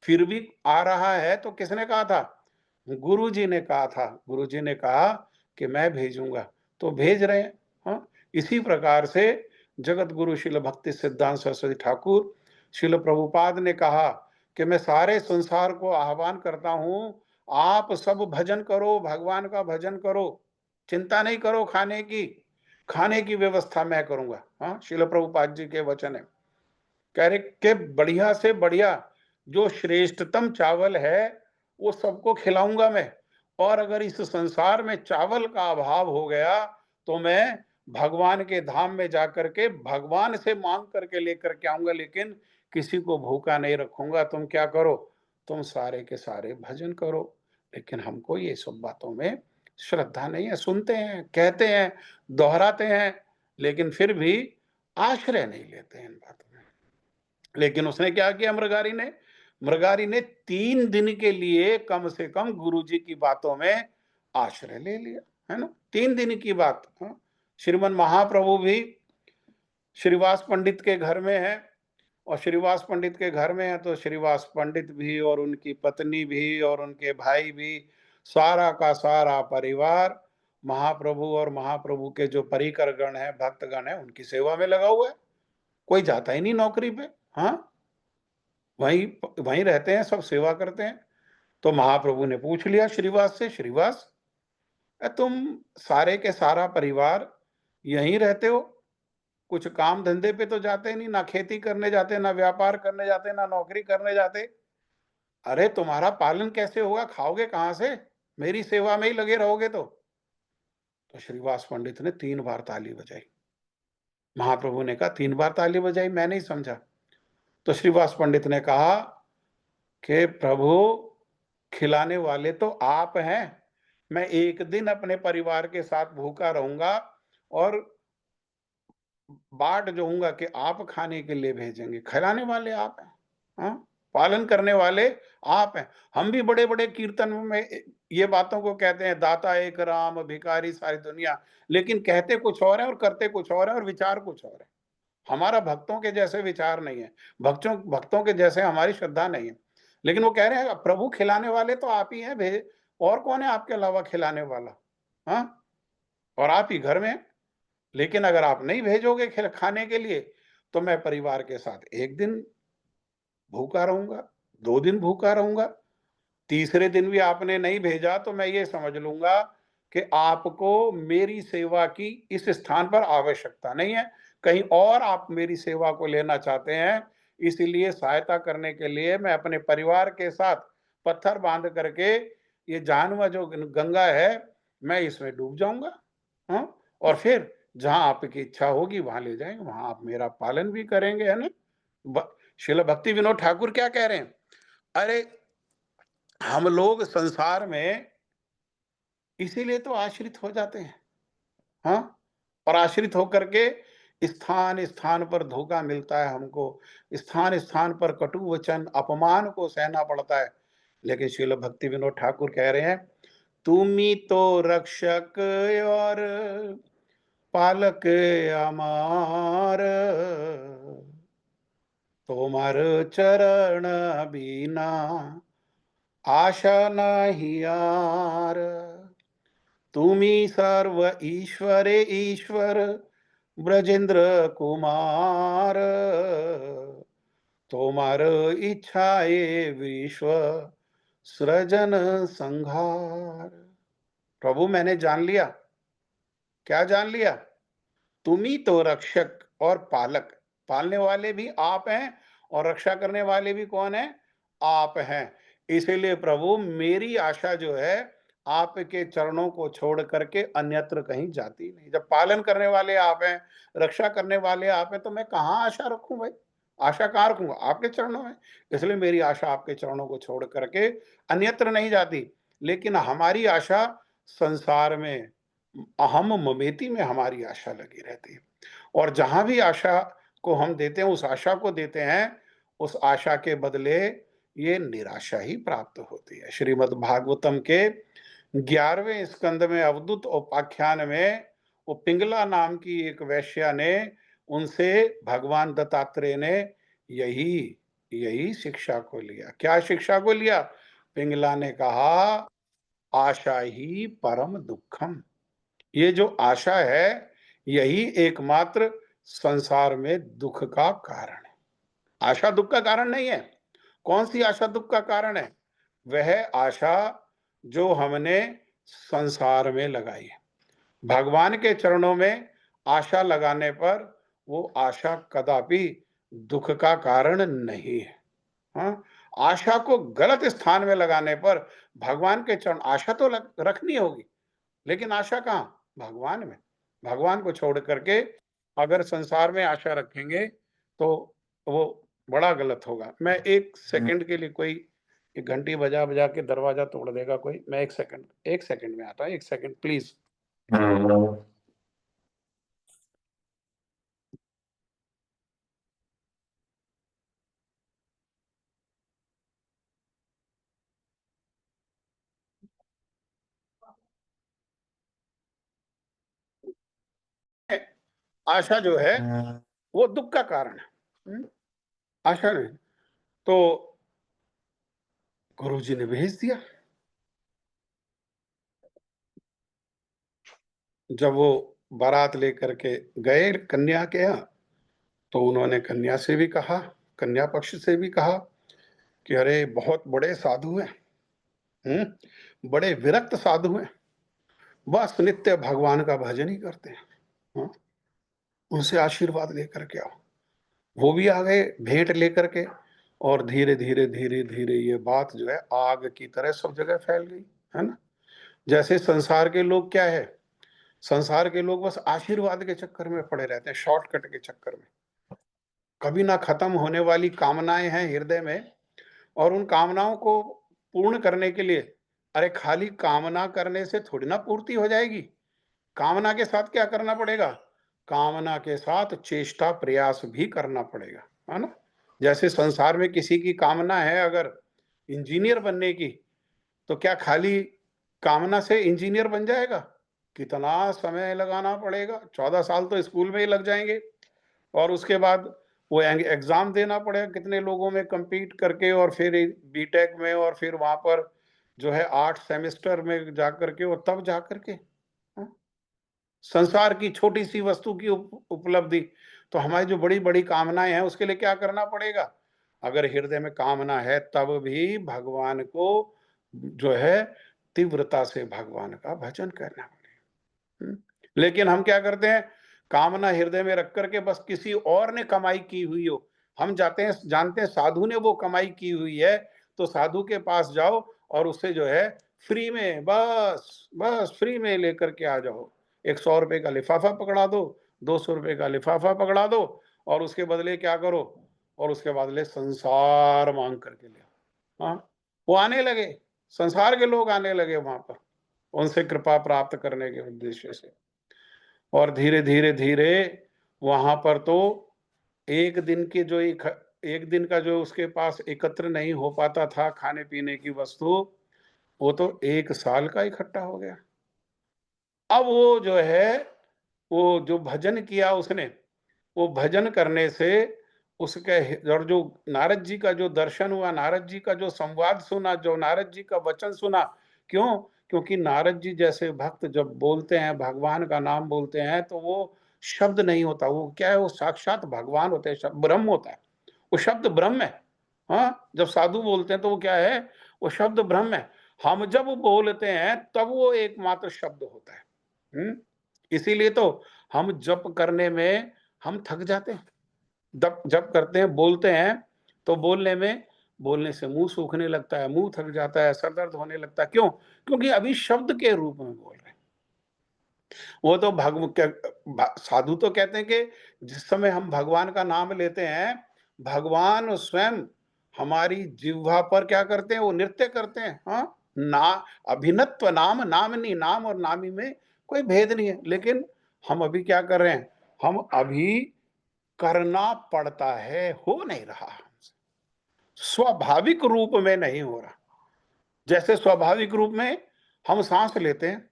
फिर भी आ रहा है तो किसने कहा था? गुरुजी ने कहा था। गुरुजी ने कहा कि मैं भेजूँगा, तो भेज रहे हैं, हाँ। इसी प्रकार से जगत गुरु श्रील भक्ति सिद्धांत सरस्वती ठाकुर, श्रील प्रभुपाद ने कहा कि मैं सारे संसार को आह्वान करता हूँ, आप सब भजन करो, भगवान का भजन करो, चिंता नहीं करो खाने की। खाने की व्यवस्था मैं करूँगा, हाँ, श्रील प्रभुपाद जी के वचन है। कह रहे कि बढ़िया से बढ़िया जो श्रेष्ठतम चावल है, वो सबको खिलाऊँगा मैं, और अगर इस संसार में चावल का अभाव हो गया, तो मैं भगवान के धाम में जाकर के भगवान से माँग करके लेकर के आऊँगा, लेकिन किसी को भूखा नहीं रखूँगा। तुम क्या करो? तुम सारे के सारे भजन करो। लेकिन हमको ये सब बातों में श्रद्धा नहीं है, सुनते हैं, कहते हैं, दोहराते हैं, लेकिन फिर भी आश्रय नहीं लेते हैं इन बातों में। लेकिन उसने क्या किया मृगारी ने? मृगारी ने 3 दिन के लिए कम से कम गुरुजी की बातों में आश्रय ले लिया, है ना? 3 दिन की बात, हाँ। श्रीमन महाप्रभु भी श्रीवास पंडित के घर में हैं, और श्रीवास पंडित के घर में है तो श्रीवास पंडित भी और उनकी पत्नी भी और उनके भाई भी, सारा का सारा परिवार महाप्रभु और महाप्रभु के जो परिकर गण हैं, भक्तगण हैं, उनकी सेवा में लगा हुआ है। कोई जाता ही नहीं नौकरी पे, हाँ। वहीं वहीं रहते हैं, सब सेवा करते हैं। तो महाप्रभु ने पूछ लिया श्रीवास से, श्रीवास, तुम सारे के सारा परिवार यहीं रहते हो? कुछ काम धंधे पे तो जाते नहीं, ना खेती करने जाते, ना व्यापार करने जाते, ना नौकरी करने जाते। अरे तुम्हारा पालन कैसे होगा? खाओगे कहाँ से? मेरी सेवा में ही लगे रहोगे तो। तो श्रीवास पंडित ने 3 बार ताली बजाई। महाप्रभु ने कहा 3 बार ताली बजाई, मैं नहीं समझा। तो श्रीवास पंडित ने कहा कि प्रभु, खिलाने वाले तो आप हैं। मैं एक दिन अपने परिवार के साथ भूखा रहूँगा और बाट जोहूँगा कि आप खाने के लिए भेजेंगे। खिलाने वाले आप हैं, हाँ? पालन करने वाले आप हैं। हम भी बड़े-बड़े कीर्तन में ये बातों को कहते हैं, दाता एक राम, भिखारी सारी दुनिया। लेकिन कहते कुछ और है और करते कुछ और है और विचार कुछ और है। हमारा भक्तों के जैसे विचार नहीं है। भक्तों भक्तों के जैसे हमारी श्रद्धा नहीं है। लेकिन वो कह रहे हैं प्रभु खिलाने वाले तो आप ही हैं, भे और कौन है आपके अलावा खिलाने वाला? हाँ? और आप ही घर में हैं। लेकिन अगर आप नहीं भेजोगे खाने के लिए, तो मैं परिवार के साथ 1 दिन भूखा रहूँगा, 2 दिन भूखा रहूँगा, तीसरे दिन भी आपने नहीं भेजा तो मैं ये समझ लूँगा कि आपको मेरी सेवा की इस स्थान पर आवश्यकता नहीं है। कहीं और आप मेरी सेवा को लेना चाहते हैं, इसीलिए सहायता करने के लिए मैं अपने परिवार के साथ पत्थर बाँध करके ये जानवा जो गंगा है, मैं इसमें डूब जाऊँगा, हाँ? और फिर जहाँ आपकी इच्छा होगी वहाँ ले जाएँगे, वहाँ आप मेरा पालन भी करेंगे, है ना? ब श्रील भक्ति विनोद ठाकुर क्या कह रहे हैं? अरे! हम लोग संसार में इसीलिए तो आश्रित हो जाते हैं, हाँ? और आश्रित होकर के स्थान-स्थान पर धोखा मिलता है हमको, स्थान-स्थान पर कटु वचन, अपमान को सहना पड़ता है। लेकिन श्रील भक्ति विनोद ठाकुर कह रहे हैं, तुम ही तो रक्षक और पालक अमार, तोमार चरण बिना आशा नहीं यार। तुम्ही सर्व ईश्वरे ईश्वर ब्रजेंद्र कुमार, तोमार इच्छाए विश्व सृजन संहार। प्रभु मैंने जान लिया। क्या जान लिया? तुम ही तो रक्षक और पालक, पालने वाले भी आप हैं और रक्षा करने वाले भी कौन है? आप हैं। इसीलिए प्रभु मेरी आशा जो है आपके चरणों को छोड़ करके अन्यत्र कहीं जाती नहीं। जब पालन करने वाले आप हैं, रक्षा करने वाले आप हैं, तो मैं कहाँ आशा रखूं भाई? आशा कहाँ रखूंगा? आपके चरणों में। इसलिए मेरी आशा आपके चरणों को छोड़ करके अन्यत्र नहीं जाती। लेकिन हमारी आशा संसार में, अहम ममेती में हमारी आशा लगी रहती है। और जहां भी आशा को हम देते हैं, उस आशा को देते हैं, उस आशा के बदले ये निराशा ही प्राप्त होती है। श्रीमद् भागवतम के 11वें स्कंद में अवधूत उपाख्यान में वो पिंगला नाम की एक वैश्या ने, उनसे भगवान दत्तात्रेय ने यही यही शिक्षा को लिया। क्या शिक्षा को लिया? पिंगला ने कहा, आशा ही परम दुखम। ये जो आशा है, यही एकमात्र संसार में दुख का कारण है। आशा दुख का कारण नहीं है। कौन सी आशा दुख का कारण है? वह आशा जो हमने संसार में लगाई है। भगवान के चरणों में आशा लगाने पर वो आशा कदापि दुख का कारण नहीं है। हाँ, आशा को गलत स्थान में लगाने पर भगवान के चरण, आशा तो रखनी होगी, लेकिन आशा कहाँ? भगवान में। भगवान को छोड़ करके अगर संसार में आशा रखेंगे तो वो बड़ा गलत होगा। मैं 1 सेकंड के लिए, कोई एक घंटी बजा बजा के दरवाजा तोड़ देगा कोई। मैं 1 सेकंड में आता हूँ, 1 सेकंड प्लीज। आशा जो है वो दुख का कारण है। आशा नहीं तो गुरुजी ने भेज दिया। जब वो बारात लेकर के गए कन्या के यहाँ, तो उन्होंने कन्या से भी कहा, कन्या पक्ष से भी कहा कि अरे बहुत बड़े साधु हैं, बड़े विरक्त साधु हैं, बस नित्य भगवान का भजन ही करते हैं। हाँ? उनसे आशीर्वाद लेकर के आओ। वो भी आ गए भेंट लेकर के, और धीरे धीरे धीरे धीरे ये बात जो है आग की तरह सब जगह फैल गई, है ना। जैसे संसार के लोग क्या है, संसार के लोग बस आशीर्वाद के चक्कर में पड़े रहते हैं, शॉर्टकट के चक्कर में। कभी ना खत्म होने वाली कामनाएं हैं हृदय में, और उन कामनाओं को पूर्ण करने के लिए, अरे खाली कामना करने से थोड़ी ना पूर्ति हो जाएगी। कामना के साथ क्या करना पड़ेगा? कामना के साथ चेष्टा प्रयास भी करना पड़ेगा, है ना। जैसे संसार में किसी की कामना है अगर इंजीनियर बनने की, तो क्या खाली कामना से इंजीनियर बन जाएगा? कितना समय लगाना पड़ेगा, 14 साल तो स्कूल में ही लग जाएंगे, और उसके बाद वो एग्जाम देना पड़ेगा कितने लोगों में compete करके, और फिर बीटेक में, और फिर वहां पर जो है 8 सेमेस्टर में जाकर के, और तब जाकर के संसार की छोटी सी वस्तु की उपलब्धि। तो हमारी जो बड़ी बड़ी कामनाएं हैं, उसके लिए क्या करना पड़ेगा? अगर हृदय में कामना है, तब भी भगवान को जो है तीव्रता से भगवान का भजन करना पड़ेगा। लेकिन हम क्या करते हैं, कामना हृदय में रख करके बस किसी और ने कमाई की हुई हो, हम जाते हैं, जानते हैं साधु ने वो कमाई की हुई है, तो साधु के पास जाओ और उससे जो है फ्री में, बस बस फ्री में लेकर के आ जाओ। 100 रुपए का लिफाफा पकड़ा दो, 200 रुपए का लिफाफा पकड़ा दो, और उसके बदले क्या करो, और उसके बदले संसार मांग करके ले। हाँ, वो आने लगे, संसार के लोग आने लगे वहां पर, उनसे कृपा प्राप्त करने के उद्देश्य से। और धीरे धीरे धीरे वहां पर तो एक दिन के जो एक दिन का जो उसके पास एकत्र नहीं हो पाता था खाने पीने की वस्तु, वो तो 1 साल का इकट्ठा हो गया। अब वो जो है, वो जो भजन किया उसने, वो भजन करने से उसके और जो नारद जी का जो दर्शन हुआ, नारद जी का जो संवाद सुना, जो नारद जी का वचन सुना, क्यों? क्योंकि नारद जी जैसे भक्त जब बोलते हैं, भगवान का नाम बोलते हैं, तो वो शब्द नहीं होता, वो क्या है, वो साक्षात भगवान होते हैं, शब्द ब्रह्म होता है। वो शब्द ब्रह्म है। हाँ, जब साधु बोलते हैं तो वो क्या है, वो शब्द ब्रह्म है। हम जब बोलते हैं तब वो एकमात्र शब्द होता है। इसीलिए तो हम जप करने में हम थक जाते हैं। जब जप करते हैं, बोलते हैं, तो बोलने से मुंह सूखने लगता है, मुंह थक जाता है, सर दर्द होने लगता है। क्यों? क्योंकि अभी शब्द के रूप में बोल रहे हैं। वो तो साधु तो कहते हैं कि जिस समय हम भगवान का नाम लेते हैं, भगवान स्वयं हमारी जिह्वा पर क्या करते हैं, वो नृत्य करते हैं। हाँ, ना अभिनत्व नाम नामनी, नाम और नामी में कोई भेद नहीं है। लेकिन हम अभी क्या कर रहे हैं, हम अभी करना पड़ता है, हो नहीं रहा हमसे, स्वाभाविक रूप में नहीं हो रहा। जैसे स्वाभाविक रूप में हम सांस लेते हैं,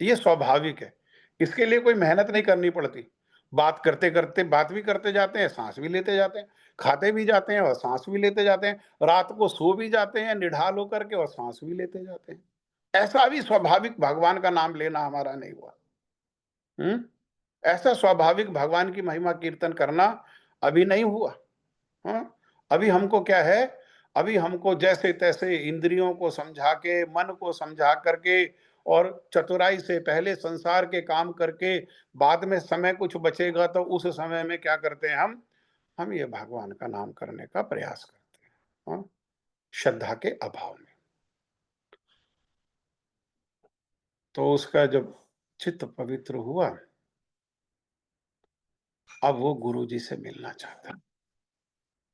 ये स्वाभाविक है। इसके लिए कोई मेहनत नहीं करनी पड़ती। बात करते-करते बात भी करते जाते हैं, साँस भी लेते जाते हैं, खाते भी जाते हैं और साँस भी लेते जाते हैं, रात को सो भी जाते हैं निढाल होकर के और साँस भी लेते जाते हैं। ऐसा भी स्वाभाविक भगवान का नाम लेना हमारा नहीं हुआ। हुँ? ऐसा स्वाभाविक भगवान की महिमा कीर्तन करना अभी नहीं हुआ। हाँ? अभी हमको क्या है, अभी हमको जैसे-तैसे इंद्रियों को समझा के, मन को समझा करके और चतुराई से पहले संसार के काम करके, बाद में समय कुछ बचेगा तो उस समय में क्या करते हैं हम ये भगवान का नाम करने का प्रयास करते हैं। हाँ? श्रद्धा के अभाव में। तो उसका जब चित्त पवित्र हुआ, अब वो गुरुजी से मिलना चाहता है।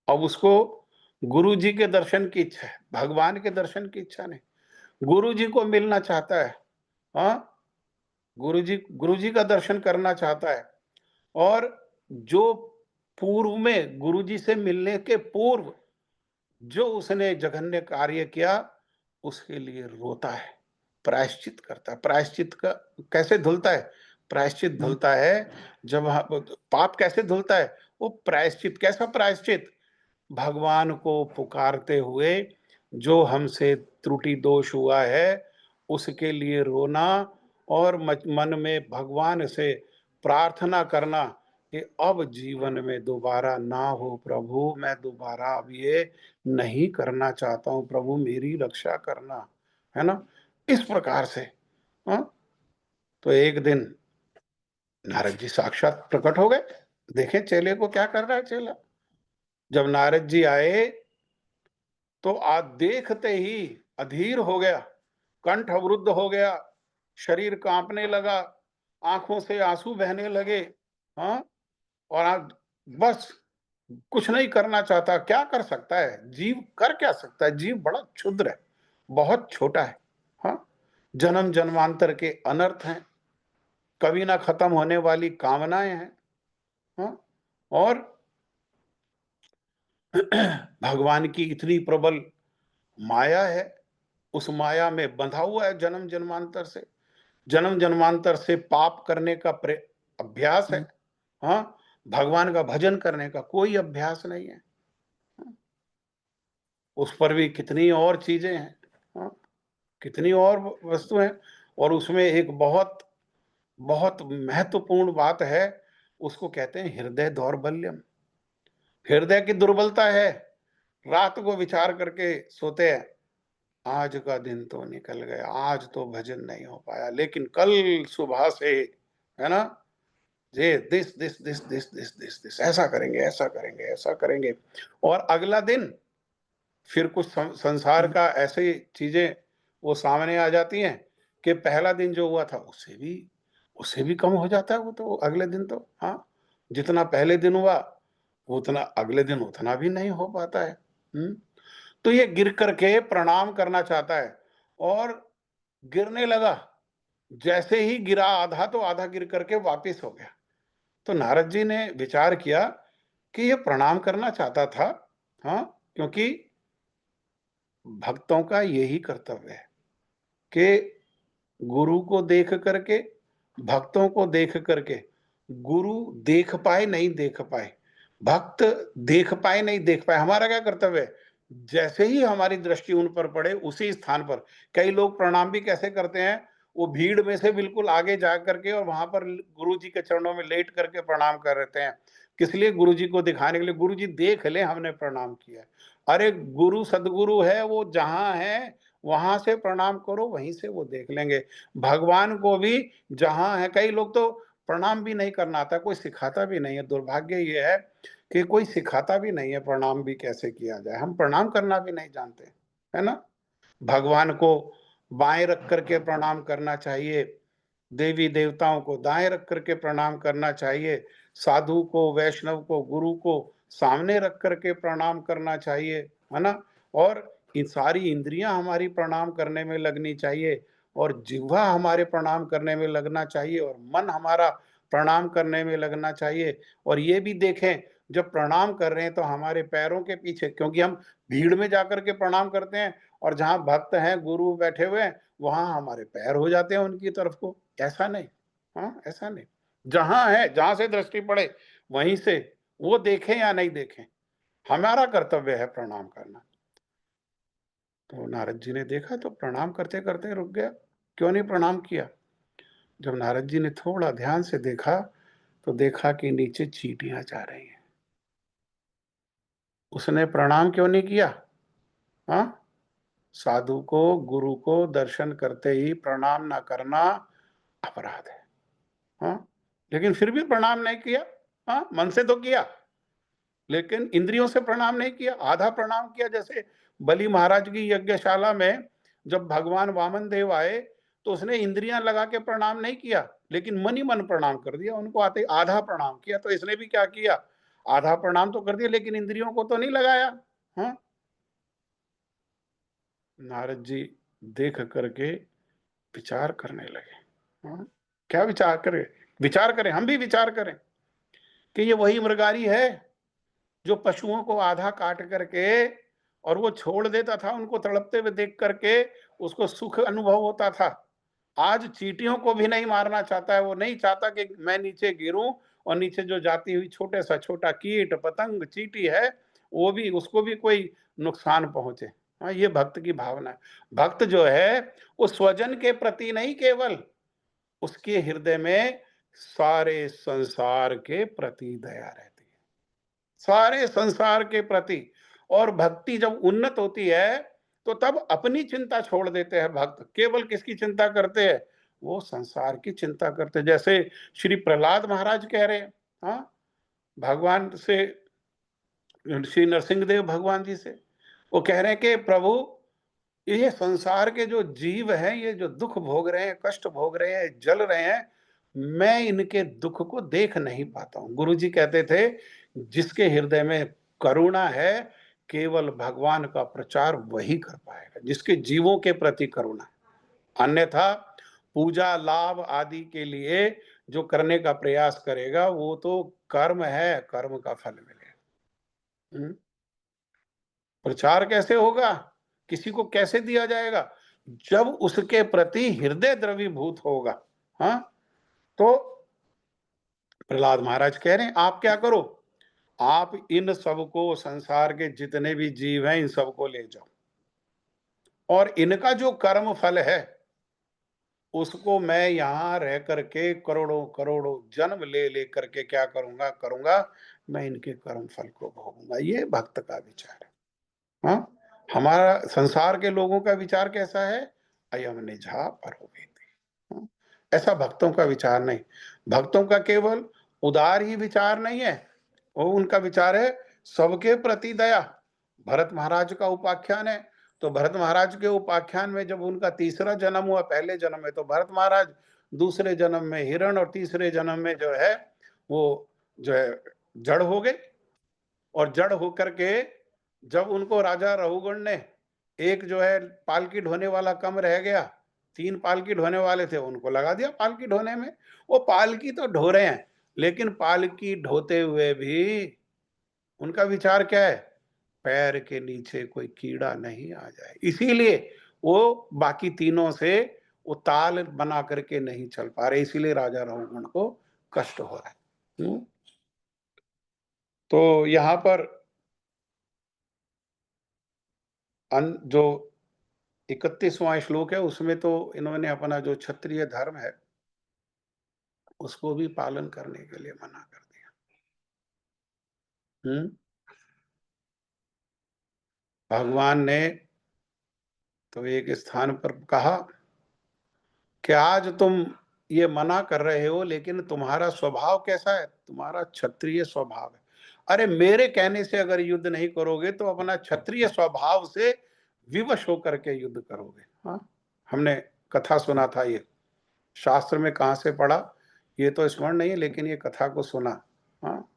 अब उसको गुरुजी के दर्शन की इच्छा है, भगवान के दर्शन की इच्छा नहीं। गुरुजी को मिलना चाहता है। हाँ? गुरुजी का दर्शन करना चाहता है। और जो पूर्व में गुरुजी से मिलने के पूर्व जो उसने जघन्य कार्य किया, उसके लिए रोता है, प्रायश्चित करता है। प्रायश्चित का कैसे धुलता है? प्रायश्चित धुलता है जब पाप कैसे धुलता है? वो प्रायश्चित, कैसा प्रायश्चित? भगवान को पुकारते हुए जो हमसे त्रुटि दोष हुआ है, उसके लिए रोना और मन में भगवान से प्रार्थना करना कि अब जीवन में दोबारा ना हो प्रभु, मैं दोबारा अब ये नहीं करना चाहता हूँ प्रभु, मेरी रक्षा करना, है ना? इस प्रकार से। हाँ? तो एक दिन नारद जी साक्षात प्रकट हो गए। देखें चेले को क्या कर रहा है चेला। जब नारद जी आए तो आज देखते ही अधीर हो गया, कंठ अवरुद्ध हो गया, शरीर कांपने लगा, आंखों से आंसू बहने लगे। हाँ, और आज बस कुछ नहीं करना चाहता। क्या कर सकता है जीव, कर क्या सकता है जीव? बड़ा क्षुद्र है, बहुत छोटा है। हाँ, जन्म जन्मांतर के अनर्थ हैं, कभी ना खत्म होने वाली कामनाएं हैं। हाँ, और भगवान की इतनी प्रबल माया है, उस माया में बंधा हुआ है जन्म जन्मांतर से। जन्म जन्मांतर से पाप करने का अभ्यास है। हाँ, भगवान का भजन करने का कोई अभ्यास नहीं है। उस पर भी कितनी और चीजें हैं। हाँ, कितनी और वस्तु हैं। और उसमें एक बहुत बहुत महत्वपूर्ण बात है, उसको कहते हैं हृदय दौर्बल्यम। हृदय की दुर्बलता है। रात को विचार करके सोते हैं, आज का दिन तो निकल गया, आज तो भजन नहीं हो पाया, लेकिन कल सुबह से, है ना, ये this this this this this this this ऐसा करेंगे, ऐसा करेंगे, ऐसा करेंगे। और अगला दिन फिर कुछ संसार का ऐसी चीजें वो सामने आ जाती हैं कि पहला दिन जो हुआ था उससे भी कम हो जाता है वो तो अगले दिन तो। हाँ, जितना पहले दिन हुआ उतना अगले दिन उतना भी नहीं हो पाता है। तो ये गिर करके प्रणाम करना चाहता है और गिरने लगा। जैसे ही गिरा आधा, तो आधा गिर करके वापिस हो गया। तो नारद जी ने विचार किया कि ये प्रणाम करना चाहता था। हाँ, क्योंकि भक्तों का यही कर्तव्य है कि गुरु को देख करके, भक्तों को देख करके, गुरु देख पाए नहीं देख पाए, भक्त देख पाए नहीं देख पाए, हमारा क्या कर्तव्य है जैसे ही हमारी दृष्टि उन पर पड़े, उसी स्थान पर कई लोग प्रणाम भी कैसे करते हैं, वो भीड़ में से बिल्कुल आगे जा करके और वहां पर गुरु जी के चरणों में लेट करके प्रणाम कर रहे हैं। किस लिए? गुरु जी को दिखाने के लिए, गुरु जी देख ले हमने प्रणाम किया। अरे गुरु सदगुरु है, वो जहां है वहां से प्रणाम करो, वहीं से वो देख लेंगे। भगवान को भी जहां है, कई लोग तो प्रणाम भी नहीं करना आता, कोई सिखाता भी नहीं है। दुर्भाग्य ये है कि कोई सिखाता भी नहीं है प्रणाम भी कैसे किया जाए, हम प्रणाम करना भी नहीं जानते, है ना? भगवान को बाएं रख करके प्रणाम करना चाहिए, देवी देवताओं को दाएं रख करके प्रणाम करना चाहिए, साधु को, वैष्णव को, गुरु को सामने रख करके प्रणाम करना चाहिए, है ना? और इन सारी इंद्रियां हमारी प्रणाम करने में लगनी चाहिए, और जिह्वा हमारे प्रणाम करने में लगना चाहिए, और मन हमारा प्रणाम करने में लगना चाहिए। और ये भी देखें, जब प्रणाम कर रहे हैं तो हमारे पैरों के पीछे, क्योंकि हम भीड़ में जाकर के प्रणाम करते हैं और जहां भक्त हैं, गुरु बैठे हुए हैं, वहां हमारे पैर हो जाते हैं उनकी तरफ को। ऐसा नहीं, हाँ ऐसा नहीं। जहां है, जहां से दृष्टि पड़े वहीं से वो देखें या नहीं देखें, हमारा कर्तव्य है प्रणाम करना। तो नारद जी ने देखा तो प्रणाम करते करते रुक गया। क्यों नहीं प्रणाम किया? जब नारद जी ने थोड़ा ध्यान से देखा तो देखा कि नीचे चींटियां जा रही हैं। उसने प्रणाम क्यों नहीं किया? हाँ, साधु को, गुरु को दर्शन करते ही प्रणाम ना करना अपराध है। हाँ, लेकिन फिर भी प्रणाम नहीं किया। हाँ, मन से तो किया, लेकिन इंद्रियों से प्रणाम नहीं किया, आधा प्रणाम किया। जैसे बलि महाराज की यज्ञशाला में जब भगवान वामन देव आए तो उसने इंद्रियां लगा के प्रणाम नहीं किया, लेकिन मन ही मन प्रणाम कर दिया, उनको आते आधा प्रणाम किया। तो इसने भी क्या किया? आधा प्रणाम तो कर दिया, लेकिन इंद्रियों को तो नहीं लगाया। हाँ, नारद जी देख करके विचार करने लगे। हाँ, क्या विचार करें? विचार करें, हम भी विचार करें कि ये वही मृगारी है जो पशुओं को आधा काट करके और वो छोड़ देता था, उनको तड़पते हुए देख करके उसको सुख अनुभव होता था। आज चींटियों को भी नहीं मारना चाहता है, वो नहीं चाहता कि मैं नीचे गिरूं और नीचे जो जाती हुई छोटे सा छोटा कीट पतंग चींटी है, वो भी, उसको भी कोई नुकसान पहुंचे। हाँ, ये भक्त की भावना है। भक्त जो है वो स्वजन के प्रति नहीं, केवल उसके हृदय में सारे संसार के प्रति दया रहती है, सारे संसार के प्रति। और भक्ति जब उन्नत होती है तो तब अपनी चिंता छोड़ देते हैं भक्त, केवल किसकी चिंता करते हैं? वो संसार की चिंता करते हैं। जैसे श्री प्रहलाद महाराज कह रहे हैं, हाँ, भगवान से, श्री नरसिंहदेव भगवान जी से वो कह रहे हैं कि प्रभु, ये संसार के जो जीव हैं, ये जो दुख भोग रहे हैं, कष्ट भोग रहे हैं, जल रहे हैं, मैं इनके दुख को देख नहीं पाता हूँ। गुरु जी कहते थे, जिसके हृदय में करुणा है, केवल भगवान का प्रचार वही कर पाएगा, जिसके जीवों के प्रति करुणा है। अन्यथा पूजा लाभ आदि के लिए जो करने का प्रयास करेगा, वो तो कर्म है, कर्म का फल मिलेगा। हम्म। प्रचार कैसे होगा? किसी को कैसे दिया जाएगा? जब उसके प्रति हृदय द्रवीभूत होगा। हाँ, तो प्रहलाद महाराज कह रहे हैं, आप क्या करो, आप इन सबको, संसार के जितने भी जीव हैं, इन सबको ले जाओ, और इनका जो कर्म फल है उसको मैं यहां रह करके करोड़ों करोड़ों जन्म ले ले करके क्या करूंगा करूंगा, मैं इनके कर्म फल को भोगूंगा। ये भक्त का विचार है। हाँ, हमारा संसार के लोगों का विचार कैसा है? अयम निझा परोवेति। हाँ, ऐसा भक्तों का विचार नहीं। भक्तों का केवल उदार ही विचार नहीं है, वो उनका विचार है सबके प्रति दया। भरत महाराज का उपाख्यान है, तो भरत महाराज के उपाख्यान में जब उनका तीसरा जन्म हुआ, पहले जन्म में तो भरत महाराज, दूसरे जन्म में हिरण, और तीसरे जन्म में जो है वो जो है जड़ हो गए। और जड़ होकर के जब उनको राजा रघुगण ने, एक जो है पालकी ढोने वाला कम रह गया, 3 पालकी ढोने वाले थे, उनको लगा दिया पालकी ढोने में। वो पालकी तो ढो रहे हैं, लेकिन पालकी ढोते हुए भी उनका विचार क्या है? पैर के नीचे कोई कीड़ा नहीं आ जाए, इसीलिए वो बाकी तीनों से वो ताल बना करके नहीं चल पा रहे, इसीलिए राजा रघुगण को कष्ट हो रहा है। तो यहाँ पर जो 31वां श्लोक है उसमें तो इन्होंने अपना जो क्षत्रिय धर्म है उसको भी पालन करने के लिए मना कर दिया। भगवान ने तो एक स्थान पर कहा कि आज तुम ये मना कर रहे हो लेकिन तुम्हारा स्वभाव कैसा है? तुम्हारा क्षत्रिय स्वभाव है। अरे मेरे कहने से अगर युद्ध नहीं करोगे तो अपना क्षत्रिय स्वभाव से विवश होकर के युद्ध करोगे। हाँ, हमने कथा सुना था ये, शास्त्र में कहाँ से पढ़ा ये तो स्मरण नहीं है, लेकिन ये कथा को सुना। हाँ,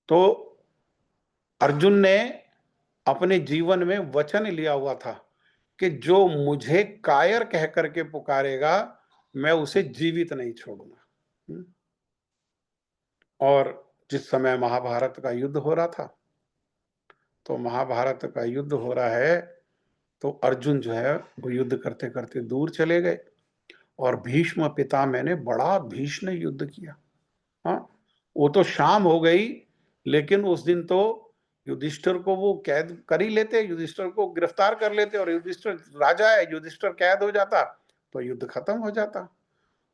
तो अर्जुन ने अपने जीवन में वचन लिया हुआ था कि जो मुझे कायर कह करके पुकारेगा मैं उसे जीवित नहीं छोड़ूंगा। और जिस समय महाभारत का युद्ध हो रहा था, तो महाभारत का युद्ध हो रहा है तो अर्जुन जो है वो युद्ध करते करते दूर चले गए और भीष्म पितामह ने बड़ा भीषण युद्ध किया। हाँ, वो तो शाम हो गई, लेकिन उस दिन तो युधिष्ठिर को वो कैद कर ही लेते, युधिष्ठिर को गिरफ्तार कर लेते और युधिष्ठिर राजा है, युधिष्ठिर कैद हो जाता तो युद्ध खत्म हो जाता।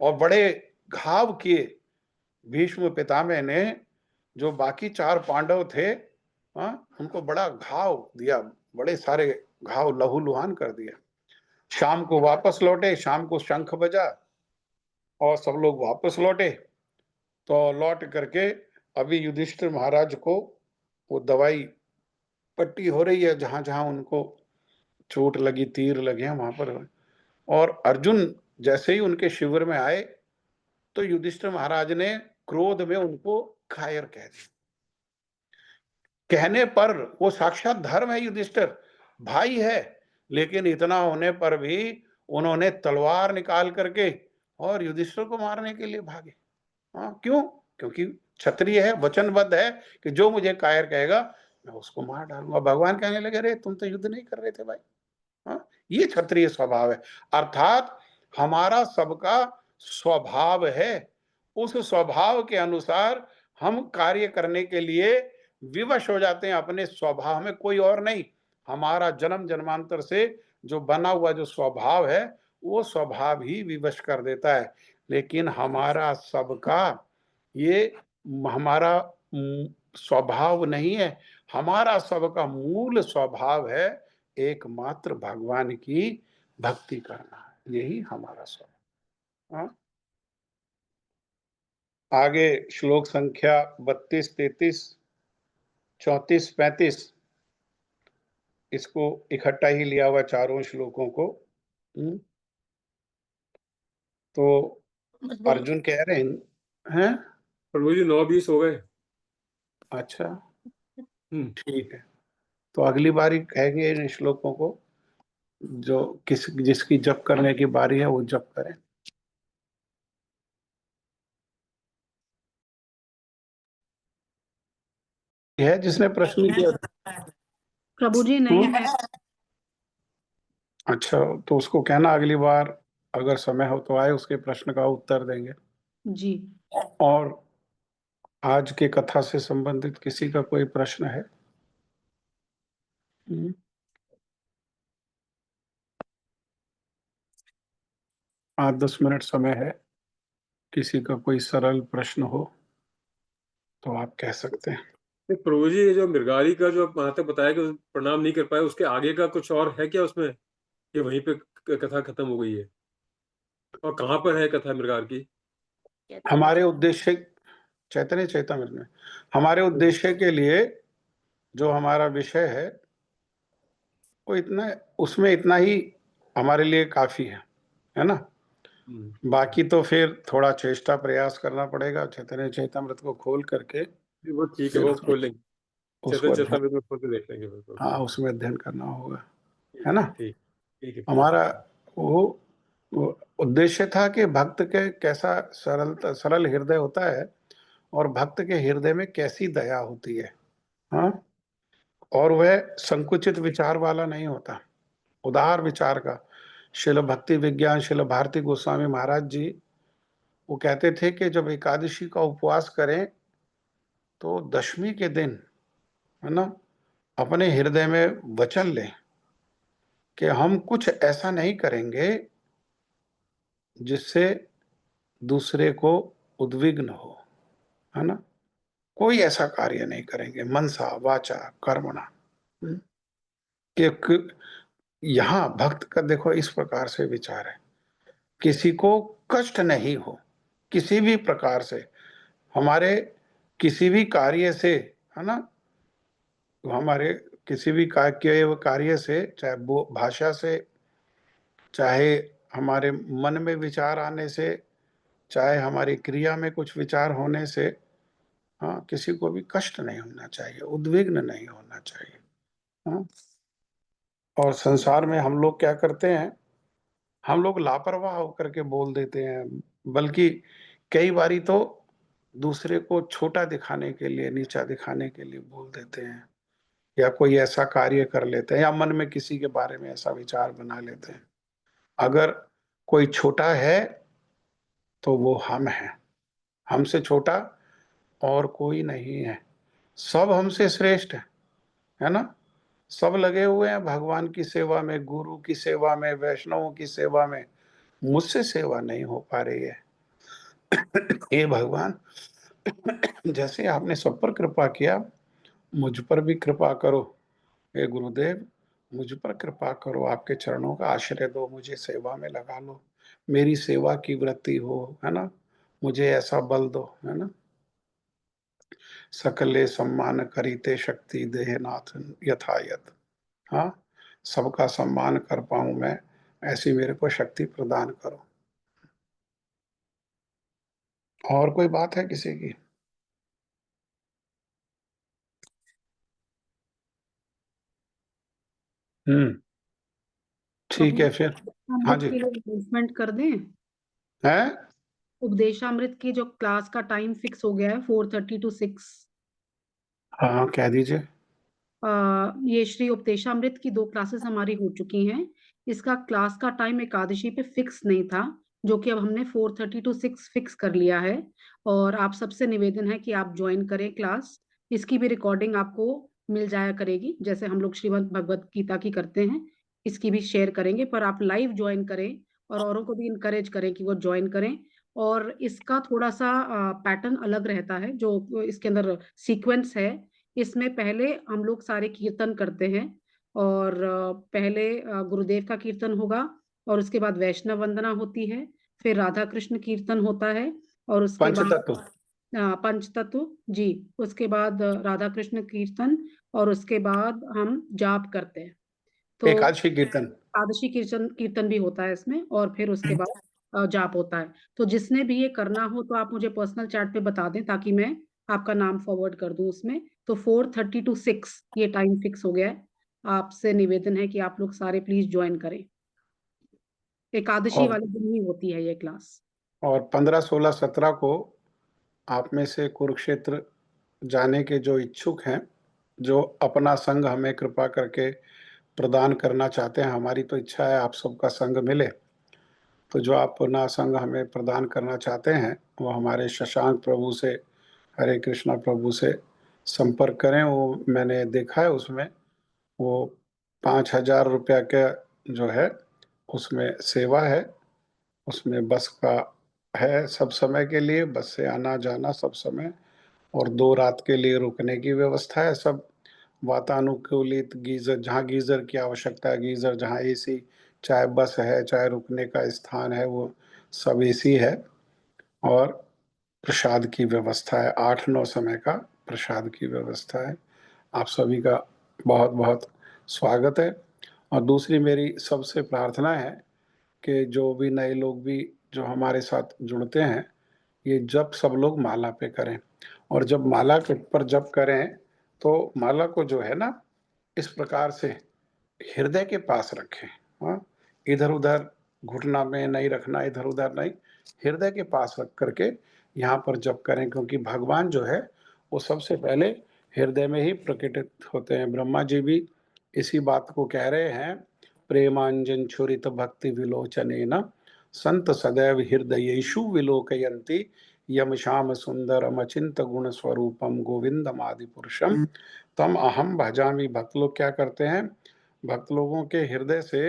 और बड़े घाव किए भीष्म पितामह ने, जो बाकी 4 पांडव थे, उनको बड़ा घाव दिया, बड़े सारे घाव लहूलुहान कर दिया। शाम को वापस लौटे, शाम को शंख बजा और सब लोग वापस लौटे। तो लौट करके अभी युधिष्ठिर महाराज को वो दवाई पट्टी हो रही है, जहां जहां उनको चोट लगी, तीर लगे हैं वहां पर। और अर्जुन जैसे ही उनके शिविर में आए तो युधिष्ठिर महाराज ने क्रोध में उनको कायर कह दिया। कहने पर वो साक्षात धर्म है, युधिष्ठिर भाई है, लेकिन इतना होने पर भी उन्होंने तलवार निकाल करके और युधिष्ठिर को मारने के लिए भागे। हाँ, क्यों? क्योंकि क्षत्रिय है, वचनबद्ध है कि जो मुझे कायर कहेगा मैं उसको मार डालूंगा। भगवान कहने लगे, अरे तुम तो युद्ध नहीं कर रहे थे भाई। हाँ, ये क्षत्रिय स्वभाव है, अर्थात हमारा सबका स्वभाव है, उस स्वभाव के अनुसार हम कार्य करने के लिए विवश हो जाते हैं अपने स्वभाव में, कोई और नहीं। हमारा जन्म जन्मांतर से जो बना हुआ जो स्वभाव है वो स्वभाव ही विवश कर देता है। लेकिन हमारा सबका ये हमारा स्वभाव नहीं है, हमारा सबका मूल स्वभाव है एकमात्र भगवान की भक्ति करना, यही हमारा स्वभाव। हाँ? आगे श्लोक संख्या 32, 33, 34, 35 इसको इकट्ठा ही लिया हुआ चारों श्लोकों को। तो अर्जुन कह रहे हैं प्रभु जी 9-20 हो गए। अच्छा, ठीक है, तो अगली बारी कहेंगे इन श्लोकों को, जो जिसकी जप करने की बारी है वो जप करें। है जिसने प्रश्न किया? प्रभु जी नहीं है। अच्छा, तो उसको कहना अगली बार अगर समय हो तो आए, उसके प्रश्न का उत्तर देंगे जी। और आज के कथा से संबंधित किसी का कोई प्रश्न है? 8-10 मिनट समय है, किसी का कोई सरल प्रश्न हो तो आप कह सकते हैं। प्रभु जी, ये जो मृगारी का जो वहां तक बताया कि प्रणाम नहीं कर पाए, उसके आगे का कुछ और है क्या उसमें, कि वहीं पे कथा खत्म हो गई है? और कहाँ पर है कथा मृगार की? हमारे उद्देश्य चैतन्य चैतन्य में हमारे उद्देश्य के लिए जो हमारा विषय है वो इतना, उसमें इतना ही हमारे लिए काफी है ना। बाकी तो फिर थोड़ा चेष्टा प्रयास करना पड़ेगा, चैतन्य चैतन्यमृत को खोल करके वो ठीक है, वो खोल लेंगे, उसको चैतन्य में खोल के देख लेंगे बिल्कुल। हाँ, उसमें अध्ययन करना होगा, है ना। ठीक ठीक है। हमारा वो उद्देश्य था कि भक्त के कैसा सरल हृदय होता है और भक्त के हृदय में कैसी दया होती है। हाँ, और वह संकुचित विचार वाला नहीं होता, उदार विचार का। शिल भक्ति विज्ञान शिल भारती गोस्वामी महाराज जी वो कहते थे कि जब एकादशी का उपवास करें तो दशमी के दिन, है ना, अपने हृदय में वचन लें कि हम कुछ ऐसा नहीं करेंगे जिससे दूसरे को उद्विग्न हो, है ना? कोई ऐसा कार्य नहीं करेंगे मनसा वाचा कर्मणा। कि यहाँ भक्त का देखो इस प्रकार से विचार है, किसी को कष्ट नहीं हो किसी भी प्रकार से, हमारे किसी भी कार्य से, है ना? हमारे किसी भी कार्य से, चाहे वो भाषा से, चाहे हमारे मन में विचार आने से, चाहे हमारी क्रिया में कुछ विचार होने से, हाँ, किसी को भी कष्ट नहीं होना चाहिए, उद्विग्न नहीं होना चाहिए। हाँ? और संसार में हम लोग क्या करते हैं, हम लोग लापरवाह होकर के बोल देते हैं, बल्कि कई बारी तो दूसरे को छोटा दिखाने के लिए, नीचा दिखाने के लिए बोल देते हैं, या कोई ऐसा कार्य कर लेते हैं, या मन में किसी के बारे में ऐसा विचार बना लेते हैं। अगर कोई छोटा है तो वो हम हैं, हमसे छोटा और कोई नहीं है, सब हमसे श्रेष्ठ है ना? सब लगे हुए हैं भगवान की सेवा में, गुरु की सेवा में, वैष्णवों की सेवा में, मुझसे सेवा नहीं हो पा रही है। हे भगवान, जैसे आपने सब पर कृपा किया, मुझ पर भी कृपा करो। हे गुरुदेव, मुझ पर कृपा करो, आपके चरणों का आश्रय दो, मुझे सेवा में लगा लो, मेरी सेवा की वृत्ति हो, है ना? मुझे ऐसा बल दो, है ना? सकले सम्मान करीते शक्ति देहनाथ यथायथ। हाँ, सबका सम्मान कर पाऊं मैं, ऐसी मेरे को शक्ति प्रदान करो। और कोई बात है किसी की? ठीक प्रभु है फिर। हाँ अमृत जी। के लिए अनाउंसमेंट कर दें। है। उपदेशामृत की जो क्लास का टाइम फिक्स हो गया है 4:30 to 6। हाँ, कह दीजिए। ये श्री उपदेशामृत की 2 क्लासेस हमारी हो चुकी हैं। इसका क्लास का टाइम एकादशी पे फिक्स नहीं था, जो कि अब हमने 4:30 to 6 फिक्स कर लिया है। और आप सबसे निवेदन है कि आप ज्वाइन करें क्लास। इसकी भी रिकॉर्डिंग आपको मिल जाया करेगी, जैसे हम लोग श्रीमद् भगवत गीता की करते हैं। इसकी भी शेयर करेंगे, पर आप लाइव ज्वाइन करें और औरों को भी इनकरेज करें कि वो ज्वाइन करें। और इसका थोड़ा सा पैटर्न अलग रहता है, जो इसके अंदर सीक्वेंस है। इसमें पहले हम लोग सारे कीर्तन करते हैं, और पहले गुरुदेव का कीर्तन होगा, और उसके बाद वैष्णव वंदना होती है, फिर राधा कृष्ण कीर्तन होता है, और उसके पंच बाद तत्व। पंचतत्व जी, उसके बाद राधा कृष्ण कीर्तन, और उसके बाद हम जाप करते हैं। तो एकादशी कीर्तन। एकादशी कीर्तन कीर्तन भी होता है इसमें, और फिर उसके बाद जाप होता है। तो जिसने भी ये करना हो तो आप मुझे पर्सनल चैट पे बता दें, ताकि मैं आपका नाम फॉरवर्ड कर दूं उसमें। तो 4:30 to 6 ये टाइम फिक्स हो गया है। आपसे निवेदन है कि आप लोग सारे प्लीज ज्वाइन करें। एकादशी और वाले दिन ही होती है ये क्लास। 15, 16, 17 को आप में से कुरुक्षेत्र जाने के जो इच्छुक हैं, जो अपना संग हमें कृपा करके प्रदान करना चाहते हैं, हमारी तो इच्छा है आप सबका संग मिले, तो जो आप अपना संग हमें प्रदान करना चाहते हैं, वो हमारे शशांक प्रभु से, हरे कृष्णा प्रभु से संपर्क करें। वो मैंने देखा है, उसमें वो 5,000 रुपया का जो है उसमें सेवा है, उसमें बस का है, सब समय के लिए बस से आना जाना सब समय, और 2 रात के लिए रुकने की व्यवस्था है। सब वातानुकूलित, गीजर जहाँ गीजर की आवश्यकता है गीजर, जहाँ एसी, चाहे बस है चाहे रुकने का स्थान है, वो सब एसी है। और प्रसाद की व्यवस्था है, 8-9 समय का प्रसाद की व्यवस्था है। आप सभी का बहुत बहुत स्वागत है। और दूसरी मेरी सबसे प्रार्थना है कि जो भी नए लोग भी जो हमारे साथ जुड़ते हैं, ये जप सब लोग माला पे करें, और जब माला के पर जप करें तो माला को जो है ना, इस प्रकार से हृदय के पास रखें। हाँ, इधर उधर घुटना में नहीं रखना, इधर उधर नहीं, हृदय के पास रख करके यहाँ पर जप करें, क्योंकि भगवान जो है वो सबसे पहले हृदय में ही प्रकटित होते हैं। ब्रह्मा जी भी इसी बात को कह रहे हैं, प्रेमांजन छुरित भक्ति विलोचनेन संत सदैव हृदयेषु विलोकयन्ति यम श्याम सुंदरम अचिंत गुण स्वरूपम गोविंदम आदि पुरुषम तम अहम भजामि। भक्त लोग क्या करते हैं, भक्त लोगों के हृदय से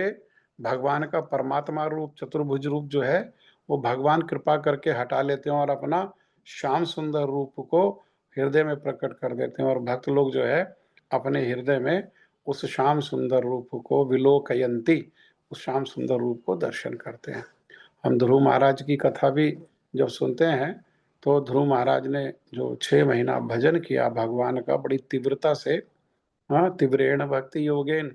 भगवान का परमात्मा रूप, चतुर्भुज रूप जो है वो भगवान कृपा करके हटा लेते हैं और अपना श्याम सुंदर रूप को हृदय में प्रकट कर देते हैं। और भक्त लोग जो है अपने हृदय में उस श्याम सुंदर रूप को विलोकयंती, उस श्याम सुंदर रूप को दर्शन करते हैं। हम ध्रुव महाराज की कथा भी जब सुनते हैं तो ध्रुव महाराज ने जो 6 महीना भजन किया भगवान का बड़ी तीव्रता से, हाँ, तीव्रेण भक्ति योगेन,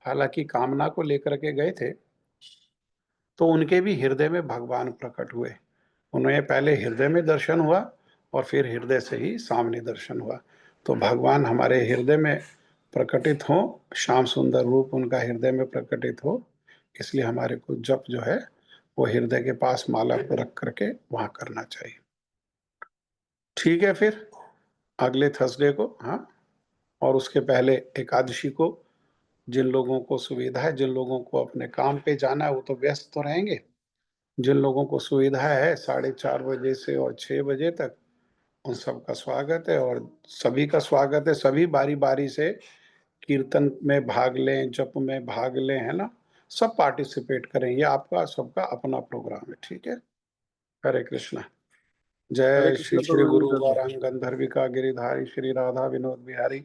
हालांकि कामना को लेकर के गए थे, तो उनके भी हृदय में भगवान प्रकट हुए। उन्हें पहले हृदय में दर्शन हुआ और फिर हृदय से ही सामने दर्शन हुआ। तो भगवान हमारे हृदय में प्रकटित हो, श्याम सुंदर रूप उनका हृदय में प्रकटित हो, इसलिए हमारे को जप जो है वो हृदय के पास माला को रख करके वहां करना चाहिए। ठीक है, फिर अगले थर्सडे को, हाँ, और उसके पहले एकादशी को जिन लोगों को सुविधा है, जिन लोगों को अपने काम पे जाना है वो तो व्यस्त तो रहेंगे, जिन लोगों को सुविधा है 4:30 बजे से और 6 बजे तक, उन सबका स्वागत है। और सभी का स्वागत है, सभी बारी बारी से कीर्तन में भाग लें, जप में भाग लें, है ना, सब पार्टिसिपेट करें। ये आपका सबका अपना प्रोग्राम है, ठीक है। हरे कृष्णा। जय श्री श्री गुरु वरांग गंधर्विका गिरिधारी श्री राधा विनोद बिहारी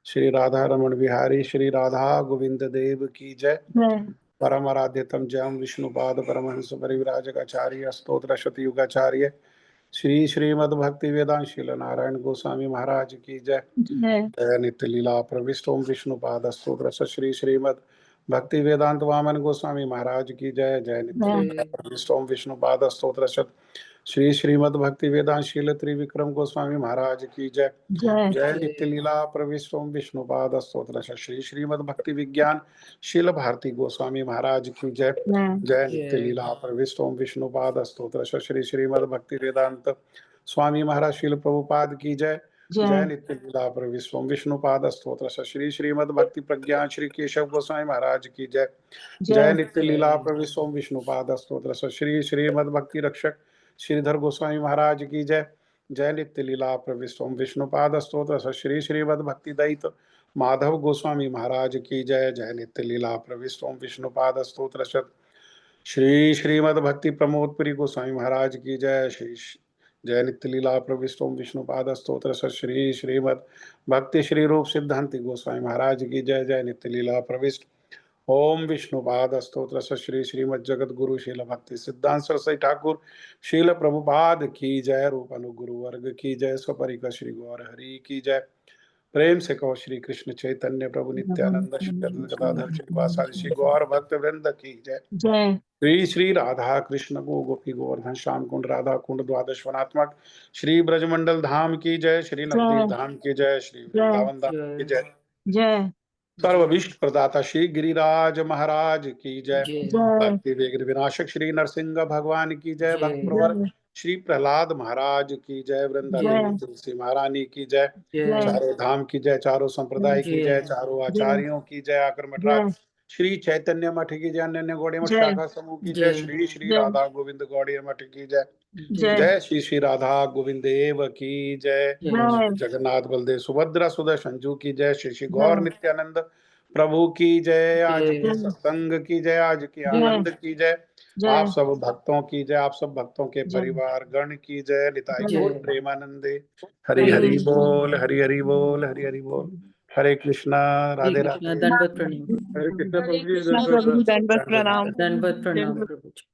श्री राधा रमण बिहारी श्री राधा गोविंद देव की जय। परम आराध्यतम जयम विष्णुपाद परमहंस परिव्राजकाचार्य स्तोत्र शतयुगाचार्य श्री श्रीमद भक्ति वेदांत शील नारायण गोस्वामी महाराज की जय। जय नित्य लीला प्रविष्ट ओम विष्णुपाद स्तोत्र श्री श्रीमद भक्ति वेदांत वामन गोस्वामी महाराज की जय। जय नित्य लीला प्रविष्ट ओम विष्णुपाद स्तोत्र श्री श्रीमद भक्ति वेदांत शील त्रिविक्रम गोस्वामी महाराज की जय। जय नित्य लीला प्रविष्ट ओम विष्णुपाद स्तोत्र श्री श्रीमद भक्ति विज्ञान शील भारती गोस्वामी महाराज की जय। जय नित्य लीला प्रविष्ट ओम विष्णुपाद स्तोत्र श्री श्रीमद भक्ति वेदांत स्वामी महाराज शील प्रभुपाद की जय। जय नित्य लीला प्रविष्ट ओम विष्णुपाद स्तोत्र श्री श्रीमद भक्ति प्रज्ञान श्री केशव गोस्वामी महाराज की जय। जय नित्य लीला प्रविष्ट ओम विष्णुपाद स्तोत्र श्री श्रीमद भक्ति रक्षक श्रीधर गोस्वामी महाराज की जय। जय नित्य लीला प्रविष्ट ओम विष्णुपाद स्तोत्र श्री श्रीमद भक्ति दयित माधव गोस्वामी महाराज की जय। जय नित्य लीला प्रविष्ट ओम विष्णुपाद स्तोत्र श्री श्रीमद भक्ति प्रमोदपुरी गोस्वामी महाराज की जय। जय नित्य लीला प्रविष्ट ओम विष्णुपाद स्तोत्र श्री श्रीमद भक्ति श्री रूप सिद्धांति गोस्वामी महाराज की जय। जय नित्य लीला प्रविष्ट ओम विष्णुपाद स्तोत्र श्री श्रीमद जगत गुरु शील भक्ति सिद्धांत सरस्वती ठाकुर शील प्रभुपाद की जय। रूप अनुगुरु वर्ग की जय। स्वपरिकर श्री गौर हरि की जय। प्रेम से कहो श्री कृष्ण चैतन्य प्रभु नित्यानंद श्री गदाधर श्रीवासादि श्री गौर भक्त वृंद की जय। श्री श्री राधा कृष्ण को गोपी गोवर्धन श्याम कुंड राधा कुंड द्वादश वनात्मक श्री ब्रजमंडल धाम की जय। श्री नवदीप धाम की जय। श्री वृंदावन धाम की जय। जय सर्वविष्ट प्रदाता श्री गिरिराज महाराज की जय। भक्ति वेग विनाशक श्री नरसिंह भगवान की जय। भक्त प्रवर श्री प्रहलाद महाराज की जय। वृंदादेवी तुलसी महारानी की जय। चारों धाम की जय। चारों संप्रदाय की जय। चारों आचार्यों की जय। आकर मठराज श्री चैतन्य मठ की जय। अन्य गौड़ी मठ शाखा समूह की जय। श्री श्री राधा गोविंद गौड़ी मठ की जय। जय श्री श्री राधा गोविंद देव की जय। जगन्नाथ बलदेव सुभद्रा सुदर्शन जू की जय। श्री श्री गौर नित्यानंद प्रभु की जय। आज के सत्संग की जय। आज के आनंद की जय। आप सब भक्तों की जय। आप सब भक्तों के परिवार गण की जय। निताई गौर प्रेमानंदे। हरि हरि बोल, हरि हरि बोल, हरि हरि बोल। हरे कृष्णा, राधे राधे। हरे कृष्णा प्रभु जी, दंडवत प्रणाम। दंडवत प्रणाम प्रभु जी।